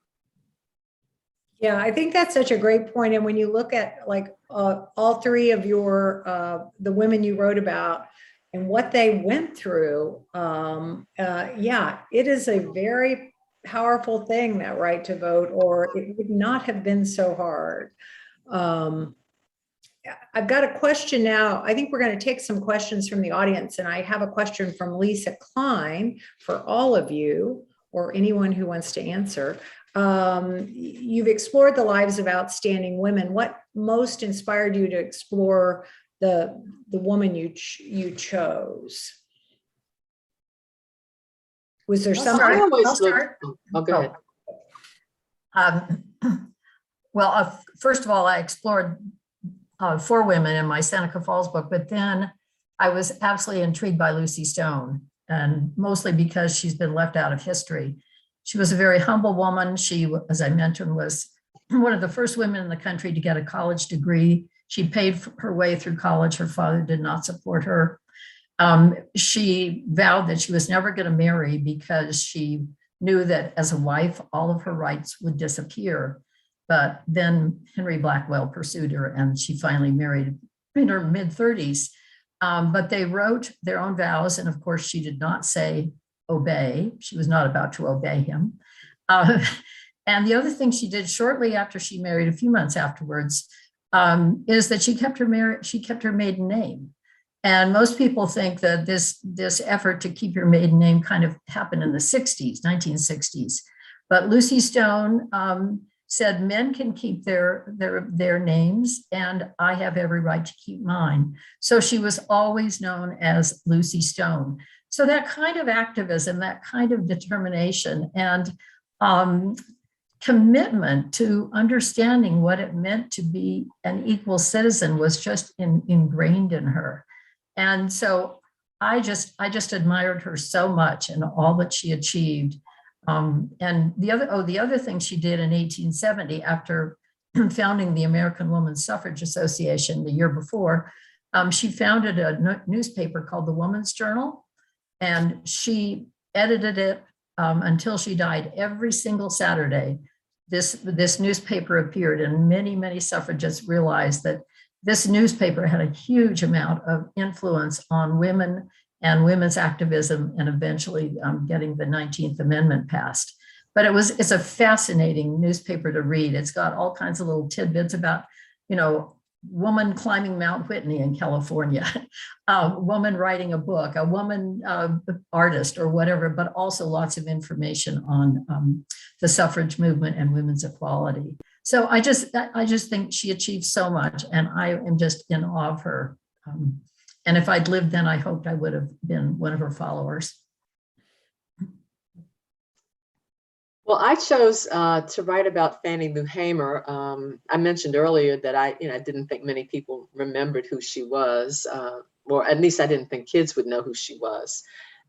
Speaker 2: Yeah, I think that's such a great point. And when you look at all three of your, the women you wrote about and what they went through, yeah, it is a very powerful thing, that right to vote, or it would not have been so hard. I've got a question now. I think we're going to take some questions from the audience, and I have a question from Lisa Klein for all of you, or anyone who wants to answer. You've explored the lives of outstanding women. What most inspired you to explore the woman you chose? Was there something?
Speaker 5: I'll start.
Speaker 4: Oh, go ahead.
Speaker 5: Well, first of all, I explored 4 women in my Seneca Falls book, but then I was absolutely intrigued by Lucy Stone. and mostly because she's been left out of history. She was a very humble woman. She, as I mentioned, was one of the first women in the country to get a college degree. She paid her way through college. Her father did not support her. She vowed that she was never going to marry because she knew that as a wife, all of her rights would disappear. But then Henry Blackwell pursued her, and she finally married in her mid-30s. But they wrote their own vows, and of course, she did not say obey. She was not about to obey him. And the other thing she did shortly after she married, a few months afterwards, is that she kept her maiden name. And most people think that this effort to keep your maiden name kind of happened in the 60s, 1960s. But Lucy Stone said men can keep their names, and I have every right to keep mine. So she was always known as Lucy Stone. So that kind of activism, that kind of determination, and commitment to understanding what it meant to be an equal citizen was just ingrained in her. And so I just admired her so much and all that she achieved. And the other thing she did in 1870, after founding the American Women's Suffrage Association the year before, she founded a newspaper called the Woman's Journal, and she edited it until she died. Every single Saturday, this newspaper appeared, and many suffragists realized that this newspaper had a huge amount of influence on women and women's activism, and eventually getting the 19th Amendment passed. But it's a fascinating newspaper to read. It's got all kinds of little tidbits about, woman climbing Mount Whitney in California, a woman writing a book, a woman artist or whatever, but also lots of information on the suffrage movement and women's equality. So I just think she achieved so much, and I am just in awe of her. And if I'd lived then, I hoped I would have been one of her followers.
Speaker 4: Well, I chose to write about Fannie Lou Hamer. I mentioned earlier that I didn't think many people remembered who she was, or at least I didn't think kids would know who she was.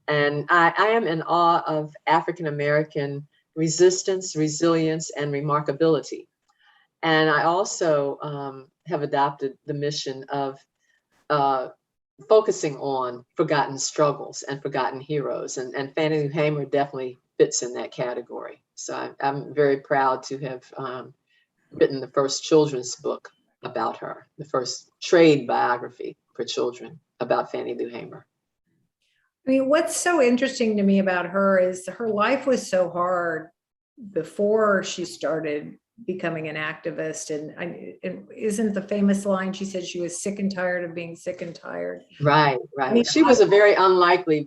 Speaker 4: And I am in awe of African American resistance, resilience, and remarkability. And I also have adopted the mission of focusing on forgotten struggles and forgotten heroes. And Fannie Lou Hamer definitely fits in that category. So I'm very proud to have written the first children's book about her, the first trade biography for children about Fannie Lou Hamer.
Speaker 2: I mean, what's so interesting to me about her is her life was so hard before she started becoming an activist. And isn't the famous line, she said she was sick and tired of being sick and tired.
Speaker 4: Right. I mean, she was a very unlikely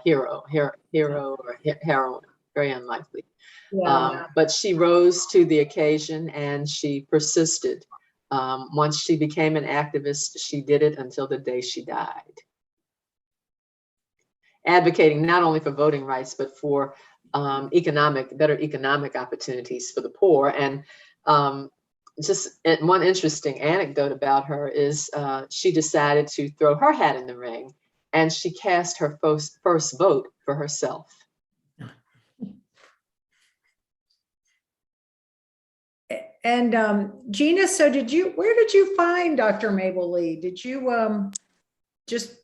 Speaker 4: hero or heroine, very unlikely.
Speaker 2: Yeah.
Speaker 4: But she rose to the occasion and she persisted. Once she became an activist, she did it until the day she died. Advocating not only for voting rights, but for better economic opportunities for the poor. And just one interesting anecdote about her is she decided to throw her hat in the ring, and she cast her first vote for herself.
Speaker 2: And Gina, so where did you find Dr. Mabel Lee? Did you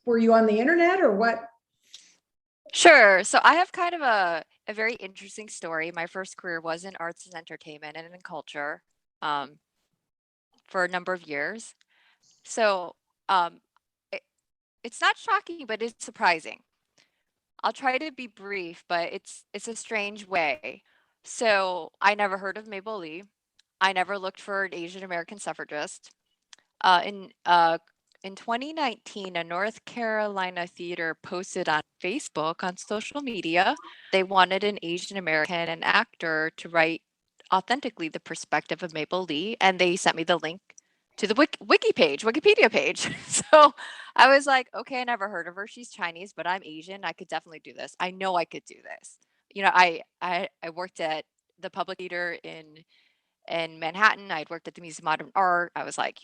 Speaker 2: were you on the internet or what?
Speaker 3: Sure. So I have kind of a very interesting story. My first career was in arts and entertainment and in culture for a number of years. So it's not shocking, but it's surprising. I'll try to be brief, but it's a strange way. So I never heard of Mabel Lee. I never looked for an Asian American suffragist. In 2019, a North Carolina theater posted on Facebook, on social media, they wanted an Asian American actor to write authentically the perspective of Mabel Lee, and they sent me the link to the Wikipedia page. So I was like, okay, I never heard of her. She's Chinese, but I'm Asian. I could definitely do this. I know I could do this. I worked at the Public Theater in Manhattan. I'd worked at the Museum of Modern Art. I was like,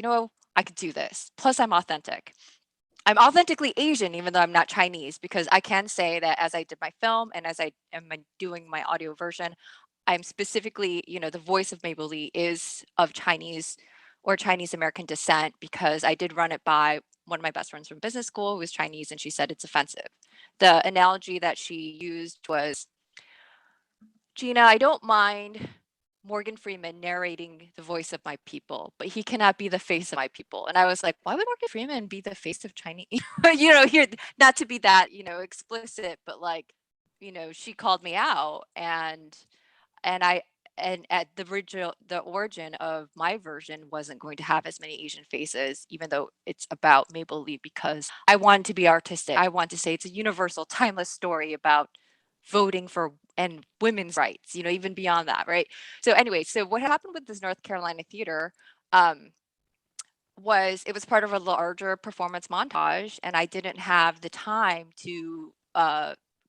Speaker 3: I could do this. Plus, I'm authentic. I'm authentically Asian, even though I'm not Chinese, because I can say that as I did my film and as I am doing my audio version, I'm specifically, the voice of Mabel Lee is of Chinese or Chinese American descent, because I did run it by one of my best friends from business school who was Chinese, and she said it's offensive. The analogy that she used was, Gina, I don't mind Morgan Freeman narrating the voice of my people, but he cannot be the face of my people. And I was like, why would Morgan Freeman be the face of Chinese? Here, not to be that, explicit, but like, she called me out, and I and at the origin of my version wasn't going to have as many Asian faces, even though it's about Mabel Lee, because I wanted to be artistic. I want to say it's a universal, timeless story about voting for and women's rights, even beyond that, right? So anyway, so what happened with this North Carolina theater was it was part of a larger performance montage, and I didn't have the time to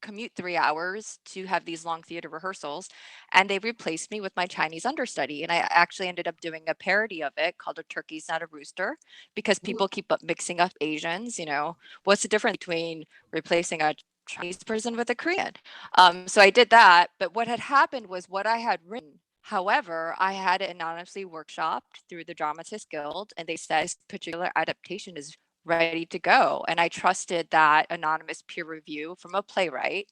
Speaker 3: commute 3 hours to have these long theater rehearsals, and they replaced me with my Chinese understudy, and I actually ended up doing a parody of it called A Turkey's Not a Rooster, because people keep up mixing up Asians. What's the difference between replacing a Chinese person with a Korean? So I did that, but what had happened was what I had written. However, I had it anonymously workshopped through the Dramatists Guild, and they said this particular adaptation is ready to go. And I trusted that anonymous peer review from a playwright.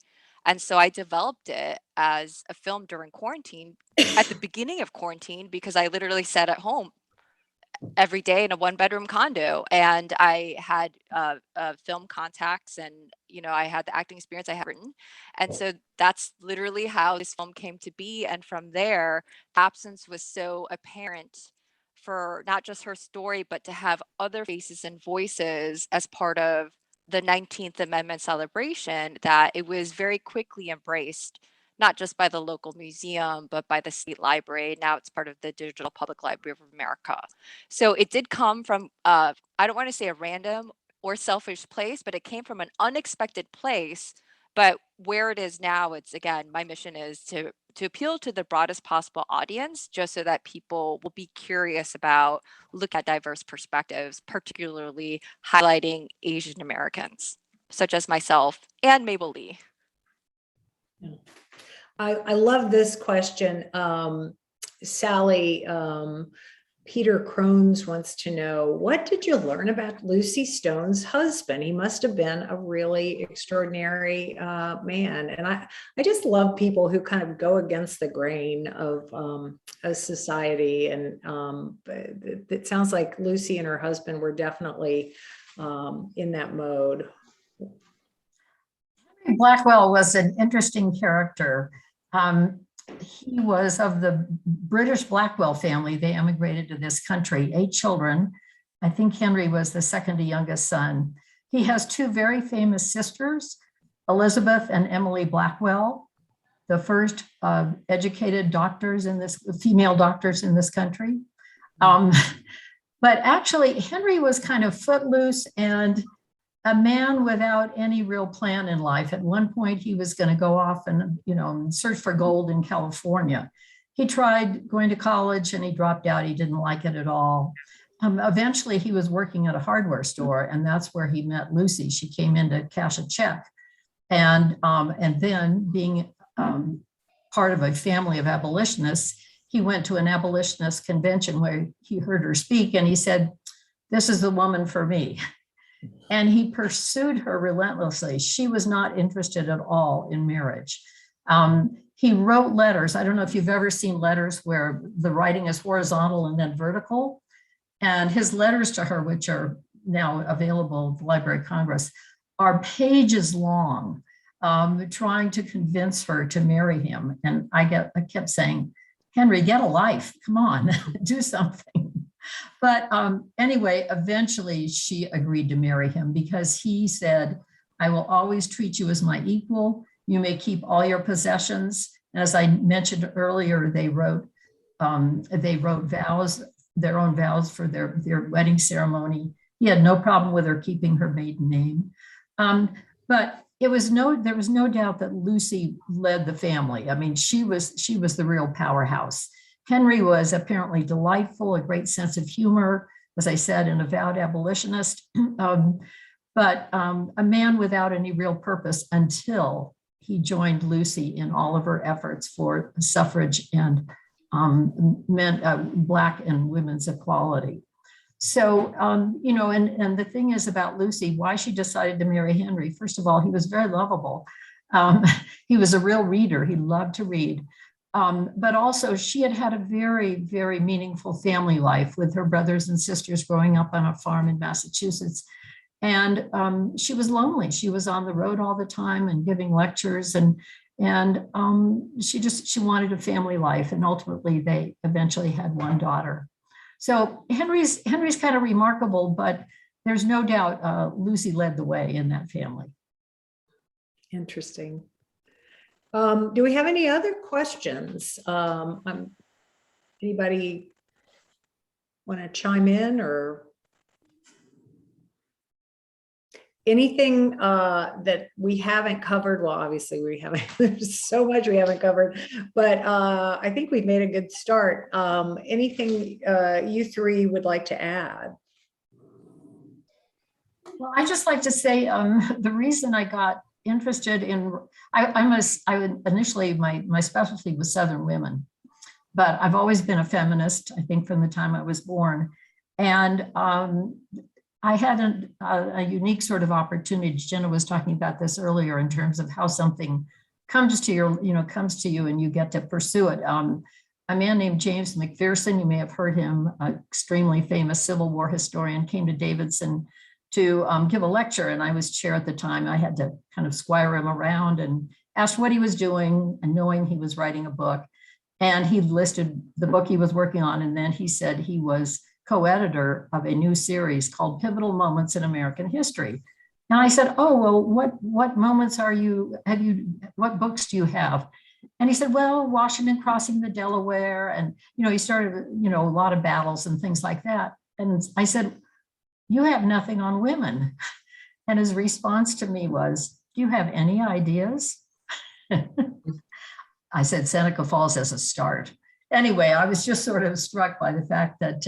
Speaker 3: And so I developed it as a film during quarantine, at the beginning of quarantine, because I literally sat at home every day in a 1-bedroom condo, and I had film contacts, and I had the acting experience I had written, and so that's literally how this film came to be. And from there, absence was so apparent for not just her story, but to have other faces and voices as part of the 19th Amendment celebration, that it was very quickly embraced, not just by the local museum, but by the state library. Now it's part of the Digital Public Library of America. So it did come from, I don't want to say a random or selfish place, but it came from an unexpected place. But where it is now, it's, again, my mission is to appeal to the broadest possible audience, just so that people will be curious about look at diverse perspectives, particularly highlighting Asian Americans, such as myself and Mabel Lee.
Speaker 2: I love this question. Sally, Peter Crones wants to know, what did you learn about Lucy Stone's husband? He must have been a really extraordinary man. And I just love people who kind of go against the grain of a society. And it sounds like Lucy and her husband were definitely in that mode.
Speaker 5: Blackwell was an interesting character. He was of the British Blackwell family. They emigrated to this country, 8 children. I think Henry was the second to youngest son. He has 2 very famous sisters, Elizabeth and Emily Blackwell, the first educated doctors female doctors in this country. But actually, Henry was kind of footloose and a man without any real plan in life. At one point, he was going to go off and, search for gold in California. He tried going to college and he dropped out. He didn't like it at all. Eventually, he was working at a hardware store, and that's where he met Lucy. She came in to cash a check. And then, being part of a family of abolitionists, he went to an abolitionist convention where he heard her speak, and he said, "This is the woman for me." And he pursued her relentlessly. She was not interested at all in marriage. He wrote letters. I don't know if you've ever seen letters where the writing is horizontal and then vertical. And his letters to her, which are now available at the Library of Congress, are pages long, trying to convince her to marry him. And I kept saying, "Henry, get a life. Come on, do something." But anyway, eventually she agreed to marry him because he said, "I will always treat you as my equal. You may keep all your possessions." As I mentioned earlier, they wrote vows, their own vows for their wedding ceremony. He had no problem with her keeping her maiden name. But there was no doubt that Lucy led the family. I mean, she was the real powerhouse. Henry was apparently delightful, a great sense of humor, as I said, an avowed abolitionist. but a man without any real purpose until he joined Lucy in all of her efforts for suffrage and Black and women's equality. So, and the thing is about Lucy, why she decided to marry Henry. First of all, he was very lovable. He was a real reader. He loved to read. But also she had had a very, very meaningful family life with her brothers and sisters growing up on a farm in Massachusetts. And she was lonely. She was on the road all the time and giving lectures, and she wanted a family life. And ultimately they eventually had one daughter. So Henry's kind of remarkable, but there's no doubt Lucy led the way in that family.
Speaker 2: Interesting. Do we have any other questions? Anybody want to chime in or anything that we haven't covered? Well, obviously we haven't, there's so much we haven't covered, but I think we've made a good start. Anything you three would like to add?
Speaker 5: Well, I just like to say the reason I got interested in, initially my specialty was Southern women, but I've always been a feminist, I think from the time I was born. And I had a unique sort of opportunity. Jinna was talking about this earlier in terms of how something comes to you and you get to pursue it. A man named James McPherson, you may have heard him, an extremely famous Civil War historian, came to Davidson to give a lecture, and I was chair at the time. I had to kind of squire him around and asked what he was doing, and knowing he was writing a book. And he listed the book he was working on, and then he said he was co-editor of a new series called Pivotal Moments in American History. And I said, oh, well, what moments what books do you have? And he said, well, Washington crossing the Delaware. And, he started, a lot of battles and things like that. And I said, you have nothing on women. And his response to me was, do you have any ideas? I said, Seneca Falls as a start. Anyway, I was just sort of struck by the fact that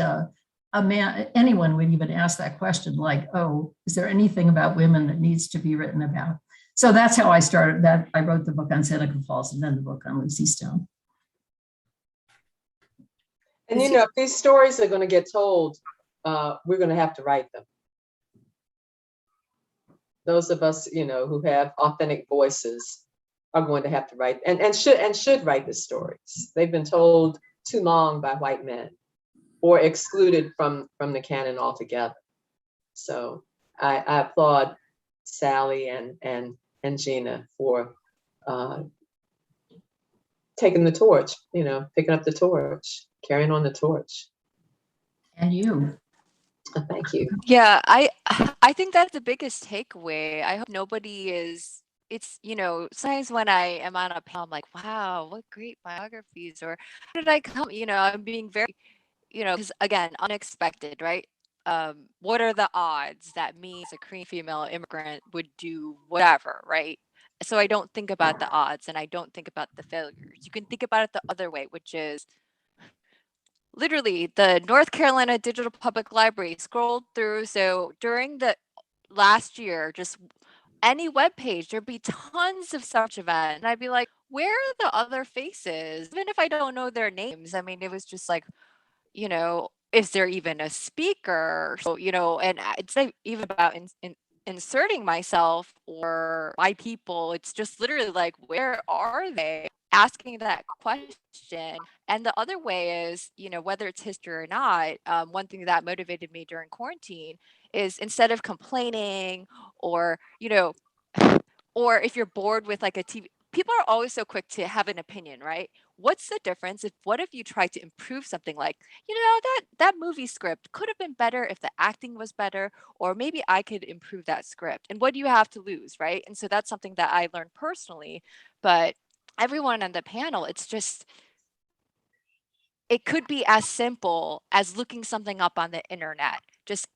Speaker 5: anyone would even ask that question, like, oh, is there anything about women that needs to be written about? So that's how I started that. I wrote the book on Seneca Falls and then the book on Lucy Stone.
Speaker 4: And if these stories are going to get told, we're going to have to write them. Those of us, who have authentic voices are going to have to write and should write the stories. They've been told too long by white men or excluded from the canon altogether. So I applaud Sally and Gina for taking the torch, picking up the torch, carrying on the torch.
Speaker 5: And you.
Speaker 4: Thank you.
Speaker 3: Yeah, I think that's the biggest takeaway. I hope nobody is, it's, sometimes when I am on a panel, I'm like, wow, what great biographies, or how did I come, I'm being very, because again, unexpected, right? What are the odds that me as a Korean female immigrant would do whatever, right? So I don't think about the odds and I don't think about the failures. You can think about it the other way, which is literally the North Carolina Digital Public Library scrolled through. So during the last year, just any web page, there'd be tons of such events. And I'd be like, where are the other faces? Even if I don't know their names. I mean, it was just like, is there even a speaker? So, and it's not even about inserting myself or my people. It's just literally like, where are they? Asking that question. And the other way is, whether it's history or not, one thing that motivated me during quarantine is instead of complaining or, or if you're bored with like a TV, people are always so quick to have an opinion, right? What's the difference what if you try to improve something like, that movie script could have been better if the acting was better, or maybe I could improve that script. And what do you have to lose, right? And so that's something that I learned personally, but everyone on the panel, it's just, it could be as simple as looking something up on the internet, just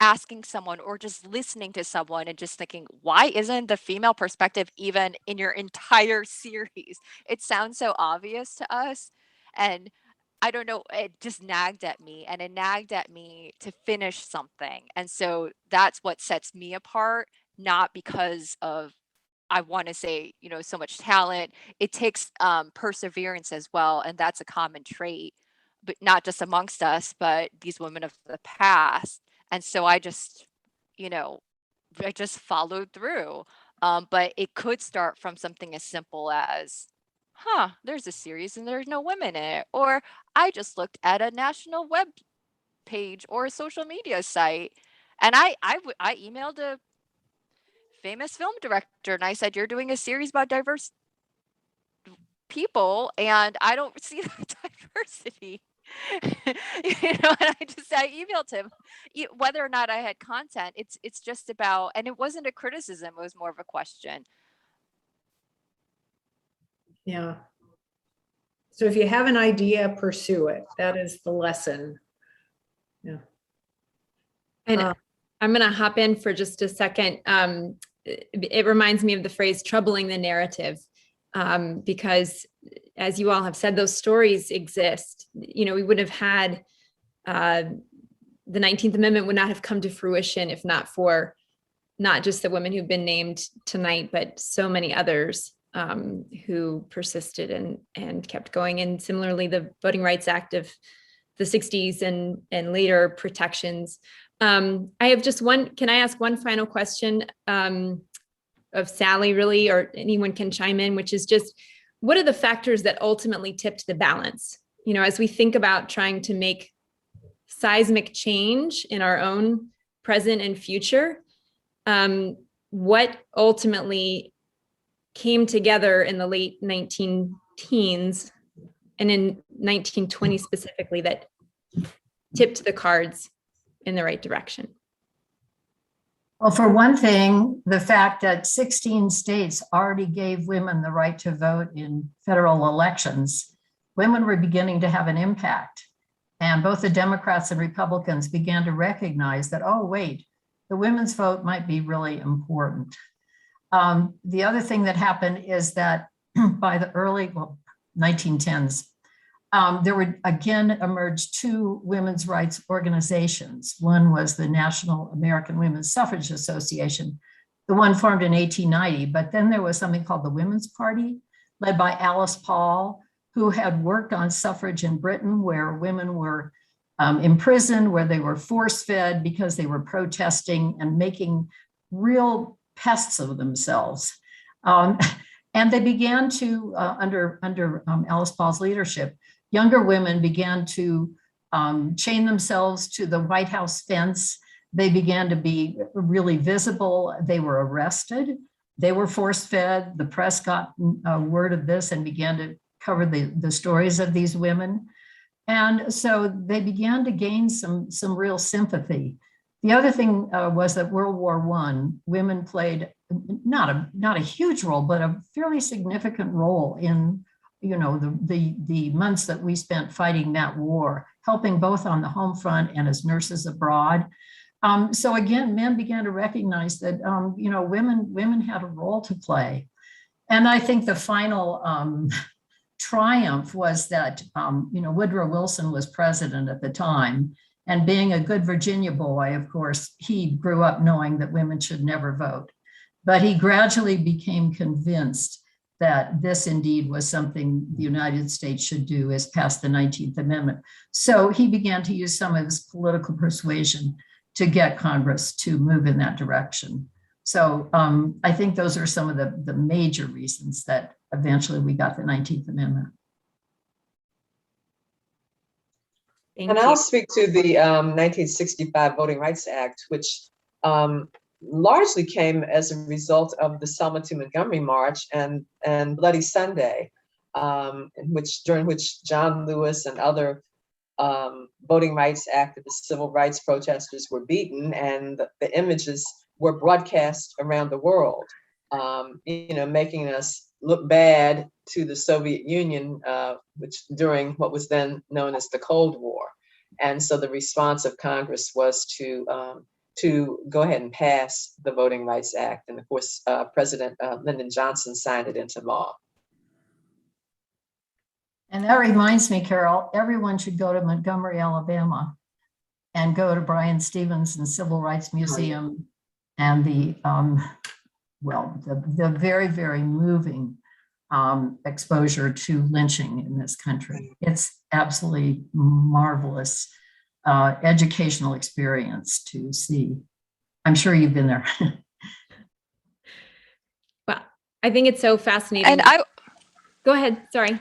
Speaker 3: asking someone or just listening to someone and just thinking, why isn't the female perspective even in your entire series? It sounds so obvious to us. And I don't know, it just nagged at me, and it nagged at me to finish something. And so that's what sets me apart, not because of, I want to say, so much talent. It takes perseverance as well. And that's a common trait, but not just amongst us, but these women of the past. And so you know, I just followed through. But it could start from something as simple as, there's a series and there's no women in it. Or I just looked at a national web page or a social media site, and I emailed a famous film director and I said, you're doing a series about diverse people and I don't see the diversity. And I emailed him. Whether or not I had content, it's just about, and it wasn't a criticism, it was more of a question.
Speaker 2: Yeah. So if you have an idea, pursue it. That is the lesson. Yeah.
Speaker 1: And I'm going to hop in for just a second. It reminds me of the phrase troubling the narrative, because as you all have said, those stories exist. We would have had the 19th Amendment would not have come to fruition if not for not just the women who've been named tonight, but so many others who persisted and kept going. And similarly, the Voting Rights Act of the 60s and later protections. I have just can I ask one final question of Sally, really, or anyone can chime in, which is just, what are the factors that ultimately tipped the balance? As we think about trying to make seismic change in our own present and future, what ultimately came together in the late 19 teens and in 1920 specifically that tipped the cards in the right direction?
Speaker 5: Well, for one thing, the fact that 16 states already gave women the right to vote in federal elections, women were beginning to have an impact. And both the Democrats and Republicans began to recognize that, oh, wait, the women's vote might be really important. The other thing that happened is that by the early 1910s, there were again emerged two women's rights organizations. One was the National American Women's Suffrage Association, the one formed in 1890, but then there was something called the Women's Party, led by Alice Paul, who had worked on suffrage in Britain, where women were imprisoned, where they were force-fed because they were protesting and making real pests of themselves. And they began to, under Alice Paul's leadership, younger women began to chain themselves to the White House fence. They began to be really visible. They were arrested. They were force-fed. The press got word of this and began to cover the stories of these women. And so they began to gain some real sympathy. The other thing was that World War I, women played not a huge role, but a fairly significant role in the months that we spent fighting that war, helping both on the home front and as nurses abroad. So again, men began to recognize that women had a role to play. And I think the final triumph was that Woodrow Wilson was president at the time. And being a good Virginia boy, of course, he grew up knowing that women should never vote. But he gradually became convinced that this indeed was something the United States should do, as passed the 19th Amendment. So he began to use some of his political persuasion to get Congress to move in that direction. So I think those are some of the major reasons that eventually we got the 19th Amendment.
Speaker 1: Thank
Speaker 4: And
Speaker 1: you.
Speaker 4: I'll speak to the 1965 Voting Rights Act, which largely came as a result of the Selma to Montgomery March and Bloody Sunday, during which John Lewis and other voting rights activists, civil rights protesters were beaten, and the images were broadcast around the world, making us look bad to the Soviet Union, which during what was then known as the Cold War. And so the response of Congress was to go ahead and pass the Voting Rights Act. And of course, President Lyndon Johnson signed it into law.
Speaker 5: And that reminds me, Carole, everyone should go to Montgomery, Alabama, and go to Bryan Stevenson's Civil Rights Museum and the very, very moving exposure to lynching in this country. It's absolutely marvelous educational experience to see. I'm sure you've been there.
Speaker 1: Well, I think it's so fascinating.
Speaker 3: And
Speaker 1: Go ahead, sorry.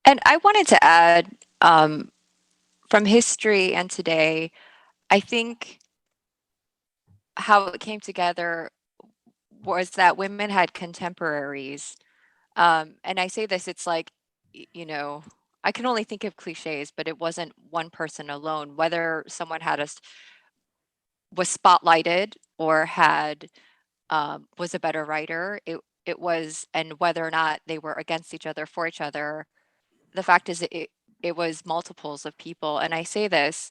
Speaker 3: And I wanted to add, from history and today, I think how it came together was that women had contemporaries. And I say this, it's like, you know, I can only think of cliches, but it wasn't one person alone. Whether someone was spotlighted or had was a better writer, it was, and whether or not they were against each other, for each other, the fact is it was multiples of people. And I say this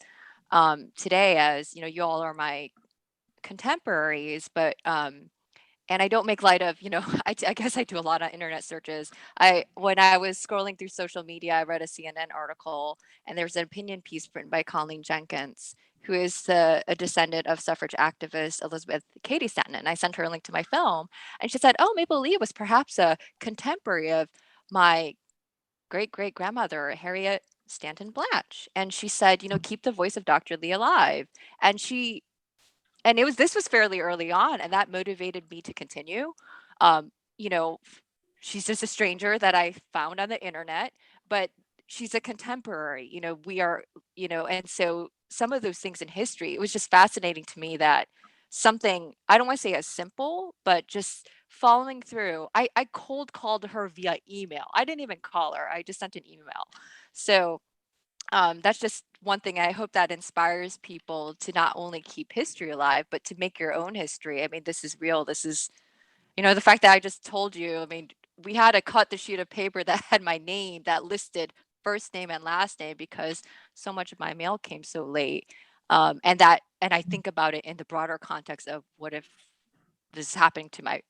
Speaker 3: today as, you know, you all are my contemporaries, but and I don't make light of, you know, I guess I do a lot of internet searches. When I was scrolling through social media, I read a CNN article, and there's an opinion piece written by Colleen Jenkins, who is a descendant of suffrage activist Elizabeth Cady Stanton. And I sent her a link to my film, and she said, "Oh, Maple Lee was perhaps a contemporary of my great grandmother, Harriet Stanton Blatch." And she said, you know, keep the voice of Dr. Lee alive. And this was fairly early on, and that motivated me to continue. You know, she's just a stranger that I found on the internet, but she's a contemporary, you know, we are, you know, and so some of those things in history, it was just fascinating to me that something, I don't want to say as simple, but just following through. I cold called her via email. I didn't even call her. I just sent an email. So that's just one thing. I hope that inspires people to not only keep history alive, but to make your own history. I mean, this is real. This is, you know, the fact that I just told you, I mean, we had to cut the sheet of paper that had my name, that listed first name and last name, because so much of my mail came so late. And I think about it in the broader context of, what if this is happening to my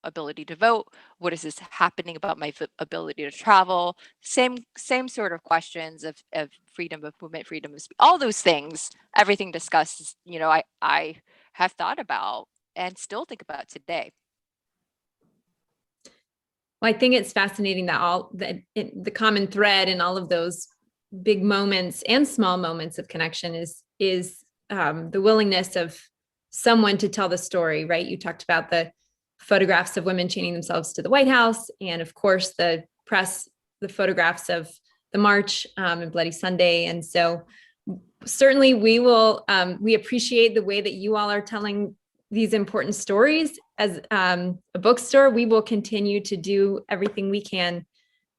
Speaker 3: ability to vote? What is this happening about my ability to travel? Same sort of questions of freedom of movement, freedom of speech, all those things, everything discussed, you know, I have thought about and still think about today.
Speaker 1: Well, I think it's fascinating that the common thread in all of those big moments and small moments of connection is the willingness of someone to tell the story, right? You talked about the photographs of women chaining themselves to the White House, and of course the photographs of the march and Bloody Sunday. And so certainly we appreciate the way that you all are telling these important stories. As a bookstore, we will continue to do everything we can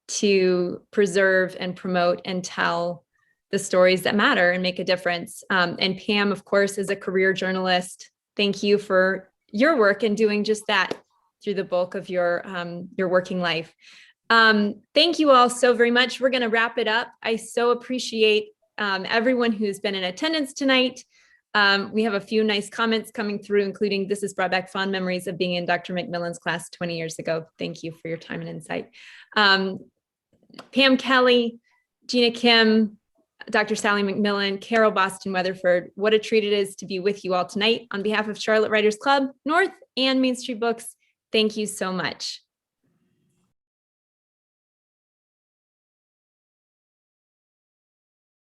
Speaker 1: to preserve and promote and tell the stories that matter and make a difference. And Pam, of course, is a career journalist. Thank you for your work in doing just that through the bulk of your working life. Thank you all so very much. We're going to wrap it up. I so appreciate everyone who's been in attendance tonight. We have a few nice comments coming through, including, "This has brought back fond memories of being in Dr. McMillen's class 20 years ago." Thank you for your time and insight. Pam Kelly, Gina Kim, Dr. Sally McMillen, Carole Boston Weatherford, what a treat it is to be with you all tonight. On behalf of Charlotte Writers Club, North, and Main Street Books, thank you so much.